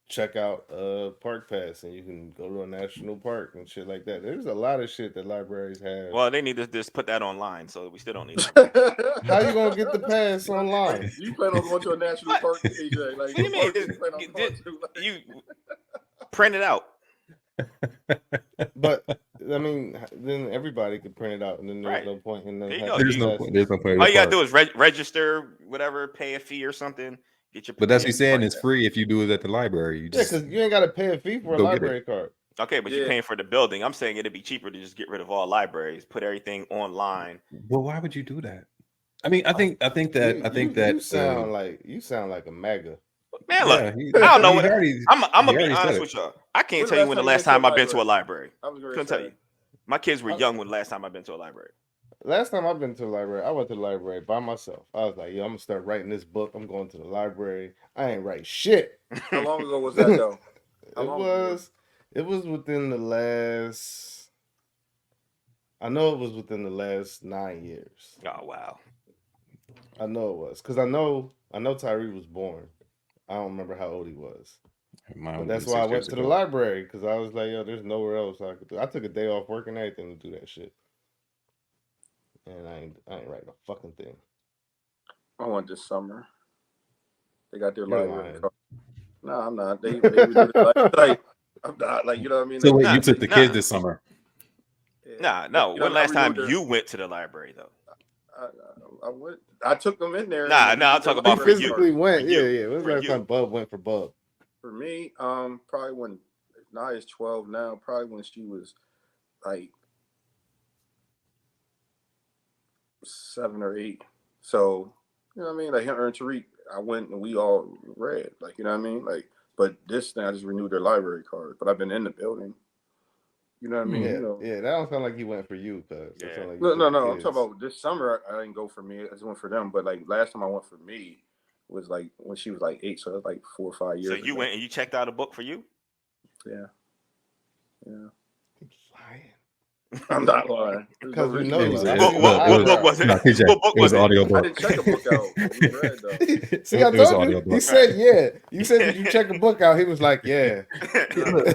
check out a park pass and you can go to a national park and shit like that. There's a lot of shit that libraries have. well, they need to just put that online, so we still don't need libraries. How you gonna get the pass online? You plan on going to a national park, AJ? Like, What do you mean? park you plan on going to? Like, You print it out. But I mean, then everybody could print it out, and then there's Right. no point in them. There you having go. There's no passes. point. All you gotta do is register, whatever, pay a fee or something. Get your. But that's what get he's saying. your It's free if you do it at the library. You Yeah, just because you ain't got to pay a fee for a Go get library card. Okay, but you're paying for the building. I'm saying it'd be cheaper to just get rid of all libraries, put everything online. well, why would you do that? I mean, I think You sound like a MAGA. Man, look, I don't know. I'm gonna be honest with y'all. I can't tell you when the last time I've been to a library. I was going Couldn't to tell you. My kids were young when the last time I've been to a library. Last time I've been to the library, I went to the library by myself. I was like, yo, I'm gonna start writing this book. I'm going to the library. I ain't write shit. How long ago was that though? It was within the last. I know it was within the last 9 years. Oh wow. I know it was because I know Tyree was born. I don't remember how old he was. But that's why I went to the library because I was like, yo, there's nowhere else I could do. I took a day off work and everything to do that shit. And I ain't writing a fucking thing. I went this summer. They got their You're library lying. card. No, I'm not. They would do it like I'm not like you know what I mean. So Like, wait, you took the kids this summer? No. You know, When last time renewed you went to the library though? I went. I took them in there. Nah, I'm talking about He for you. physically went. For you. Yeah. When was For the last you. time Bub went for Bub? For me, probably when Naya's 12 now. Probably when she was like 7 or 8. So you know what I mean. Like him and Tariq, I went and we all read. Like you know what I mean. Like, but this thing I just renewed their library card. But I've been in the building. You know what I mean? Yeah, You know. yeah. That don't sound like he went for you, cuz. Yeah. Like No. I'm talking about this summer. I didn't go for me. I just went for them. But like last time I went for me was like when she was like 8. So that's like 4 or 5 years. So you ago. went and you checked out a book for you? Yeah. lying. I'm not lying. Because we know It you. was- I it know was- you What lied. book was it? No, PJ, What book it was was an it? audio I book. didn't check a book out. We read though. See, I It was told you. audiobook. He said, yeah. You said, did you check a book out? He was like, yeah.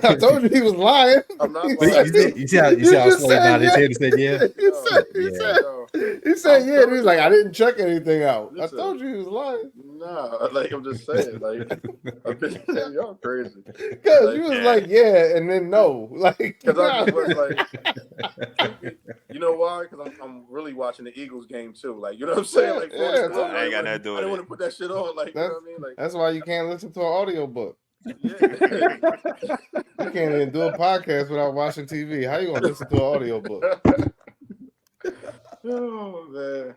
I told you he was lying. I'm not He lying. said- You see how You just Slade said nodded his yeah. head and said, yeah? He said, I'm yeah. And he was telling like, you. I didn't check anything out. Listen. I told you he was lying. Nah, like I'm just saying, like I've been saying y'all crazy. Because you was Yeah. like, yeah, and then no. Like, Because I just nah. was like, you know why? Because I'm really watching the Eagles game too. Like, you know what I'm saying? Like, Yeah, Florida's yeah, going, I ain't got like, nothing to do I with didn't it. want to put that shit on. Like, you know what I mean? Like, That's why you can't listen to an audiobook. yeah. You can't even do a podcast without watching TV. How you gonna listen to an audiobook? Oh man.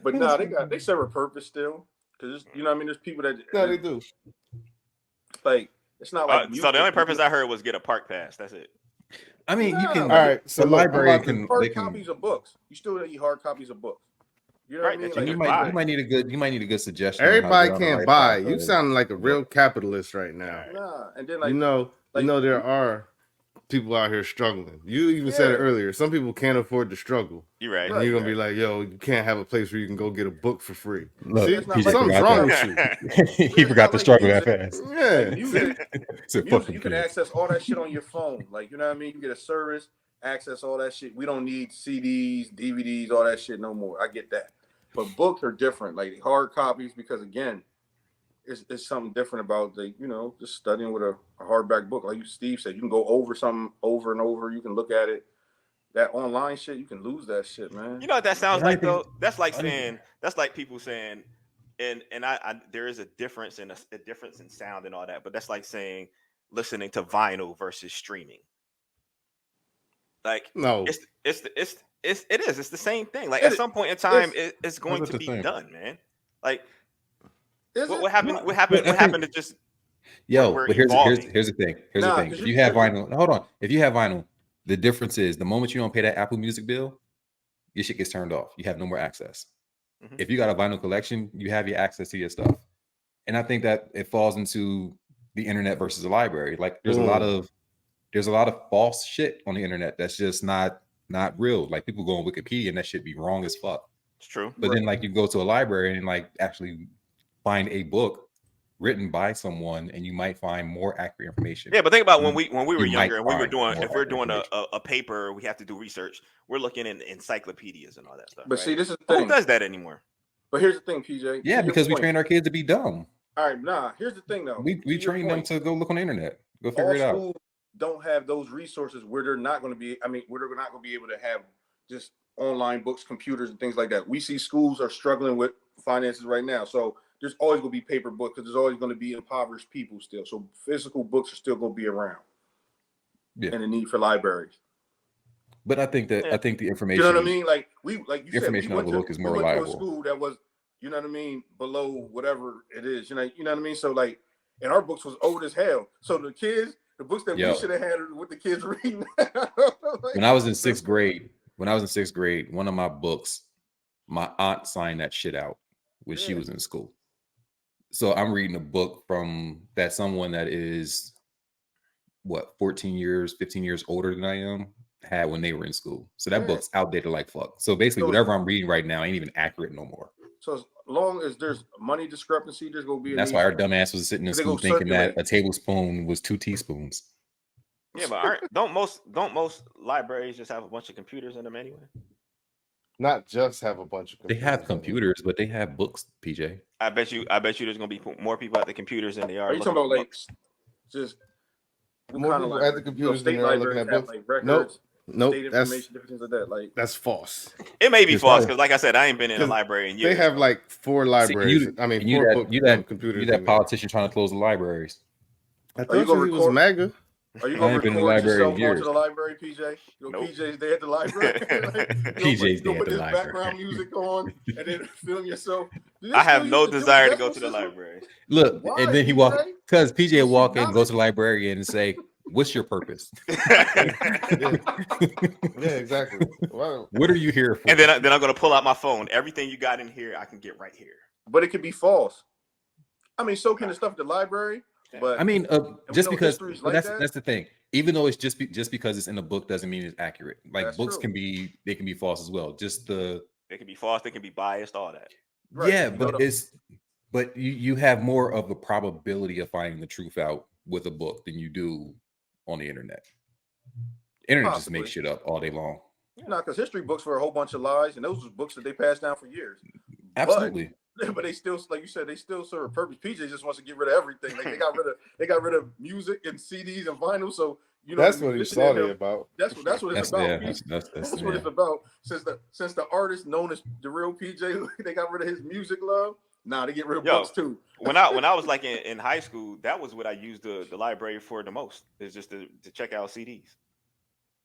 But nah, they serve a purpose still. Because you know what I mean, there's people that No, they do. like it's not like So the only purpose music. I heard was get a park pass. That's it. I mean, you Nah, can. All like right, so The look, I'm library about to. can. They hard can. copies of books. You still need hard copies of books. You know what I Right, mean? that you And Like you can might. buy. You might need a good. You might need a good suggestion. On how to Everybody get on the can't right buy. path You of sound like a real book. capitalist right now. nah, and then You know like there are people out here struggling. You even said it Yeah. earlier. Some people can't afford to struggle. You're right. And you're you're gonna be like, yo, you can't have a place where you can go get a book for free. Look, See, it's not PJ like something's forgot wrong that. with you. He it's forgot not to like struggle that music. fast. Like Yeah. music, Said, fuck music, them you can kids. access all that shit on your phone. Like, you know what I mean? You get a service, access all that shit. We don't need CDs, DVDs, all that shit no more. I get that. But books are different, like hard copies, because again, it's something different about just studying with a hardback book. Like Steve said, you can go over something over and over. You can look at it. That online shit, you can lose that shit, man. You know what that sounds But I like think- though? That's like I think- saying that's like people saying, and I there is a difference in a difference in sound and all that, but that's like saying listening to vinyl versus streaming. Like No. it's the same thing. Like It at is- some point in time, it's- it's going That's to the be thing. done, man. Like Is what it? happened? No. What happened? But I What happened to think- just Yo, we're but here's evolving. the thing. Here's Nah, the thing. 'cause If you- you have vinyl, hold on. If you have vinyl, the difference is the moment you don't pay that Apple Music bill, your shit gets turned off. You have no more access. Mhm. If you got a vinyl collection, you have your access to your stuff. And I think that it falls into the internet versus the library. Like there's a lot of false shit on the internet that's just not real. Like people go on Wikipedia and that shit be wrong as fuck. It's true. But then like you go to a library and like actually find a book written by someone and you might find more accurate information. Yeah, but think about when we were You might younger and we were find doing more if we're accurate doing information. a paper, we have to do research. We're looking in encyclopedias and all that stuff. But right? see, this is the Who thing. does that anymore? But here's the thing, PJ. Yeah, To your because we point. train our kids to be dumb. All right, nah. Here's the thing, though. We To your train them point, to go look on the internet. Go figure all it out. schools don't have those resources where they're not going to be. I mean, where they're not going to be able to have just online books, computers, and things like that. We see schools are struggling with finances right now, so there's always going to be paper books because there's always going to be impoverished people still. So physical books are still going to be around. Yeah. And the need for libraries. But I think Yeah. the information. You know what I mean? Like you Information said, on the book is more we went to reliable. a school that was, you know what I mean, below whatever it is. You know what I mean? So like, and our books was old as hell. So the kids, the books that Yo. we should have had with the kids reading. When I was in sixth grade, one of my books, my aunt signed that shit out when she Yeah. was in school. So I'm reading a book from that someone that is 14 years, 15 years older than I am had when they were in school. So that Yeah. book's outdated like fuck. So basically, So- whatever I'm reading right now ain't even accurate no more. So as long as there's money discrepancy, there's gonna be. That's why our dumbass was sitting in They school go thinking that circulate. a tablespoon was 2 teaspoons. Yeah, but don't most libraries just have a bunch of computers in them anyway? Not just have a bunch of They have in it. computers, but they have books, PJ. I bet you there's gonna be more people at the computers than they are. Are you looking talking about for like books. just More kinda people at the computers than state there are looking libraries at have books? like records, Nope, state that's information, different things like that. Like false. It may be It's false probably- because, like I said, I ain't been in a 'Cause library in years. They have like 4 libraries. and you four that book you that computers. you that in there. politician trying to close the libraries. I Are thought you you gonna he was record- MAGA. are you I gonna ain't been in the record library yourself in going to years. the library, PJ? Your Nope. PJ's day at the library. PJ's day at put the this library. background music on and then film yourself. Do they I have still no use the desire to Duke go to the Decimal system? library. Look, Why, and then he PJ? walk because PJ This walk is in, go to the librarian and say, "What's your purpose? Yeah, exactly. Wow. What are you here for?" And then I'm gonna pull out my phone. Everything you got in here, I can get right here. But it could be false. I mean, so can the stuff at the library. But I mean, we just know because history's but like that's that. that's the thing. Even though it's just because it's in a book doesn't mean it's accurate. Like That's books true. can be false as well. Just the They can be false. They can be biased. All that. Right. yeah, You but know, but you have more of the probability of finding the truth out with a book than you do on the internet. Internet just makes Possibly. shit up all day long. no, because history books were a whole bunch of lies, and those were books that they passed down for years. Absolutely. But they still, like you said, they still serve a purpose. PJ just wants to get rid of everything. Like they got rid of music and CDs and vinyl. So That's what he's listening to salty him, about. That's what it's That's about. yeah, That's, that's what yeah. it's about. Since the artist known as the real PJ, they got rid of his music love. Nah, they get rid of Yo. books too. When I was like in high school, that was what I used the library for the most. Is just to check out CDs.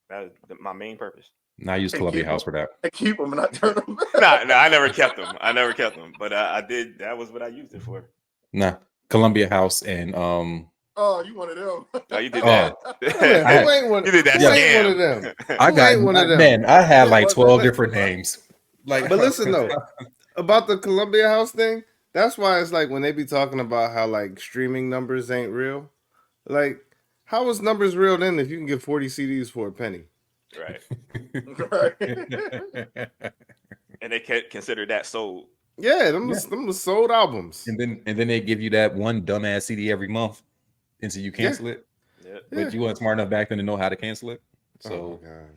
That was my main purpose. Now I use And Columbia keep House for that. and keep them and not turn them. No, I never kept them. But I did. That was what I used it for. Nah, Columbia House and Oh, you one of them. Oh, you did Oh. that. Man, I- who ain't one? You did that Who ain't scam. one of them? I Who got ain't one of them? man. I had like Wait, 12 wait, different what? names. Like, But listen though, about the Columbia House thing, that's why it's like when they be talking about how like streaming numbers ain't real. Like, how is numbers real then if you can get 40 CDs for a penny? Right. Right. And they consider that sold. Yeah, them was sold albums. and then they give you that one dumbass CD every month until you cancel it. Yeah. But you weren't smart enough back then to know how to cancel it. Oh So my god.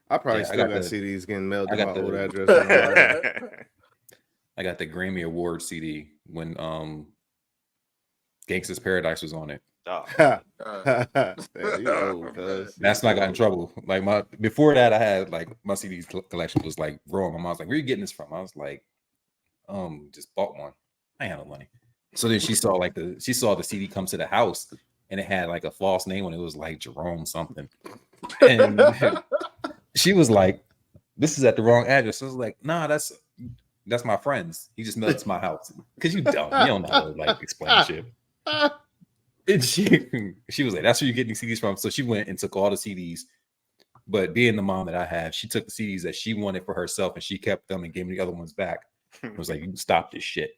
I probably Yeah, I still got got the- CDs getting mailed I to got my the- old address. in Ohio. I got the Grammy Award CD when Gangsta's Paradise was on it. Oh, Yeah, you old, cuz. That's when I got in trouble. Like before that, I had like my CDs collection was like growing. My mom's like, "Where you getting this from?" I was like, just bought one. I ain't had no money. So then she saw the CD come to the house and it had like a false name on it. It was like Jerome something. And she was like, "This is at the wrong address." I was like, "Nah, that's my friend's. He just mailed it to my house." Cause you dumb. You don't know how to like explain shit. And she was like, "That's where you're getting CDs from." So she went and took all the CDs. But being the mom that I have, she took the CDs that she wanted for herself and she kept them and gave me the other ones back. It was like, "You can stop this shit."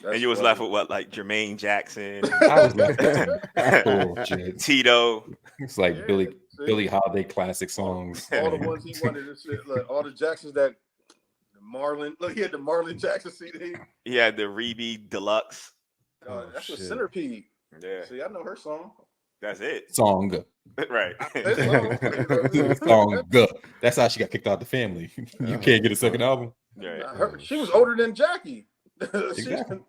and you was left with what, like Jermaine Jackson, I was left with some bullshit. Tito. It's like Yeah, Billy see? Holiday classic songs. All the ones he wanted and shit. Like all the Jacksons that Marlon. Look, he had the Marlon Jackson CD. He had the Rebe Deluxe. Oh, That's shit. a centipede. Yeah, See, I know her song. that's it. Song. Right. Song. That's how she got kicked out the family. You can't get a second album. Right. She was older than Jackie. Exactly.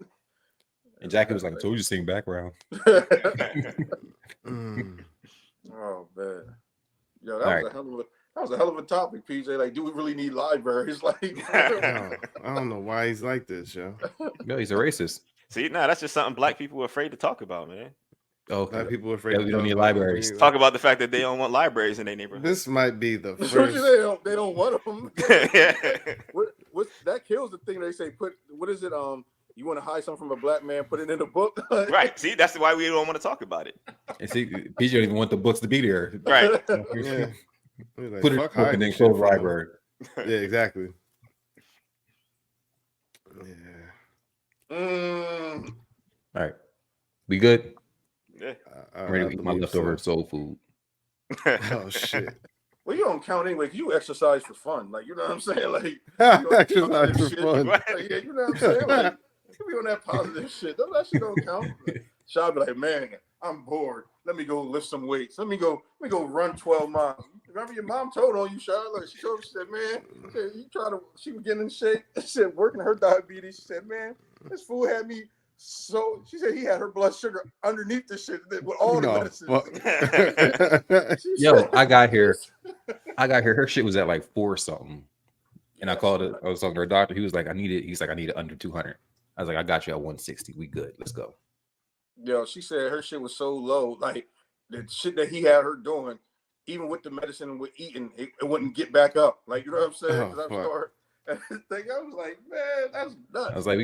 And Jackie was like, "I told you to sing background." Mm. Oh man, yo, All that was a hell of a topic, PJ. Like, do we really need libraries? Like, No, I don't know why he's like this, yo. No, he's a racist. See, that's just something black people are afraid to talk about, man. Oh, Black people are afraid. Yeah, to we don't talk need about it. libraries. Talk about the fact that they don't want libraries in their neighborhood. This might be the they first. don't want them. Yeah. What that kills the thing they say. What is it? You want to hide something from a black man? Put it in a book. Right. See, that's why we don't want to talk about it. And see, PJ don't even want the books to be there. Right. Yeah. He's like, Put it fuck in hiding the shit closed from him. library. Yeah, exactly. Yeah. Mm. All right, we good. Yeah. I'm ready to eat my believe leftover so. soul food. Oh shit. Well, you don't count anyway. 'Cause you exercise for fun. Like, you know what I'm saying? Like, Exercise for shit. fun. Like, yeah, you know what I'm saying? Like, you be on that positive shit. That shit don't count. Shot be like, man, I'm bored. Let me go lift some weights. Let me go run 12 miles. Remember your mom told on you, Shot? Like, she said, man, she was getting in shape. She said, working her diabetes. She said, man, this fool had me. So she said he had her blood sugar underneath the shit with all the medicines. Yo, I got here. Her shit was at like 4 something, and I called it. I was talking to her doctor. He was like, He's like, I need it under 200. I was like, I got you at 160. We good. Let's go. Yo, she said her shit was so low, like the shit that he had her doing, even with the medicine and with eating, it wouldn't get back up. Like, you know what I'm saying? I was like, man, that's nuts. I was like,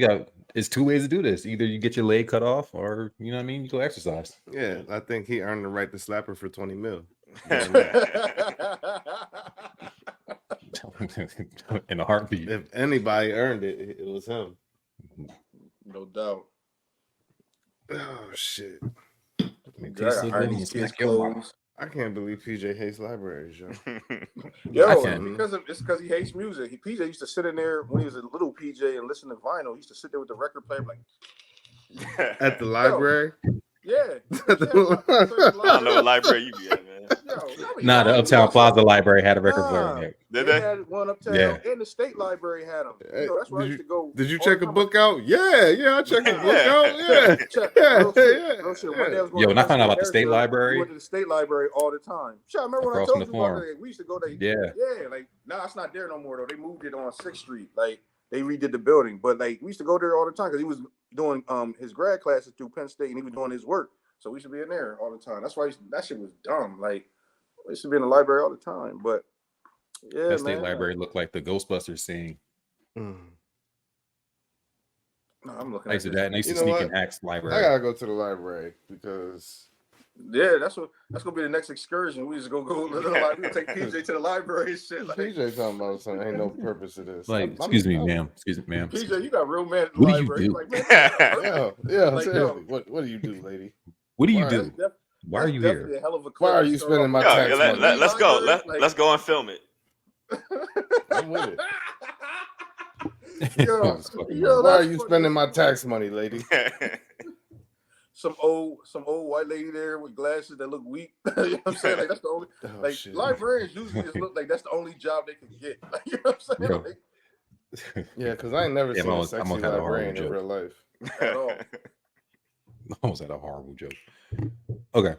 it's 2 ways to do this. Either you get your leg cut off, or you know what I mean, you go exercise. Yeah, I think he earned the right to slap her for 20 mil. In a heartbeat. If anybody earned it, it was him. No doubt. Oh shit. I can't believe PJ hates libraries, yo. Yo, can. because he hates music. PJ used to sit in there when he was a little PJ and listen to vinyl. He used to sit there with the record player like At the library? yeah. I I don't know what library you be at, man. Nah, the Uptown Plaza Library had a record player in it. Did They they? had one uptown, Yeah. and the state library had them. You know, that's where I used to go. Did you all check the a time. book out? Yeah, I checked a book Yeah. out. Yeah. Check. Yeah, Real shit, yeah, real shit. yeah. One day I was going Yo, to when I found out about the Harrisburg, state library, we went to the state library all the time. Shit, I remember when I Across told from you the about farm. that. We used to go there. Yeah. Yeah, like now it's not there no more though. They moved it on 6th Street. Like they redid the building, but like we used to go there all the time because he was doing his grad classes through Penn State and he was doing his work. So we used to be in there all the time. That's why that shit was dumb. Like we used to be in the library all the time. But Yeah, That state man. library looked like the Ghostbusters scene. Mm. No, I'm looking I at used to this. that, and I used You to know sneak what? in Hack's I library. gotta go to the library because Yeah, that's gonna be the next excursion. We just go to the library. We'll take PJ to the library and shit. Like, PJ talking about something. Ain't no purpose to this. Like, excuse me, ma'am. Excuse me, ma'am. excuse PJ, me. you got real man at the What do you library. do? Like, man, Yeah, Like, seriously. yo. What do you do, lady? What do you Why- do? Why are that's you definitely here? a hell of a Why clip are to you start spending off my with. Yo, tax let, money? us go. Library, Let's go and film it. I'm with it. Yo, It's fucking yo, Why are that's you funny. spending my tax money, lady? Some old white lady there with glasses that look weak. You know what I'm saying? Like that's the only Oh, shit. librarians usually just look like that's the only job they can get. Like, you know what I'm saying? Yo. Like, Yeah, because I ain't never Damn, seen I a almost sexy had a horrible librarian in joke. real life. at all. I almost had a horrible joke. Okay.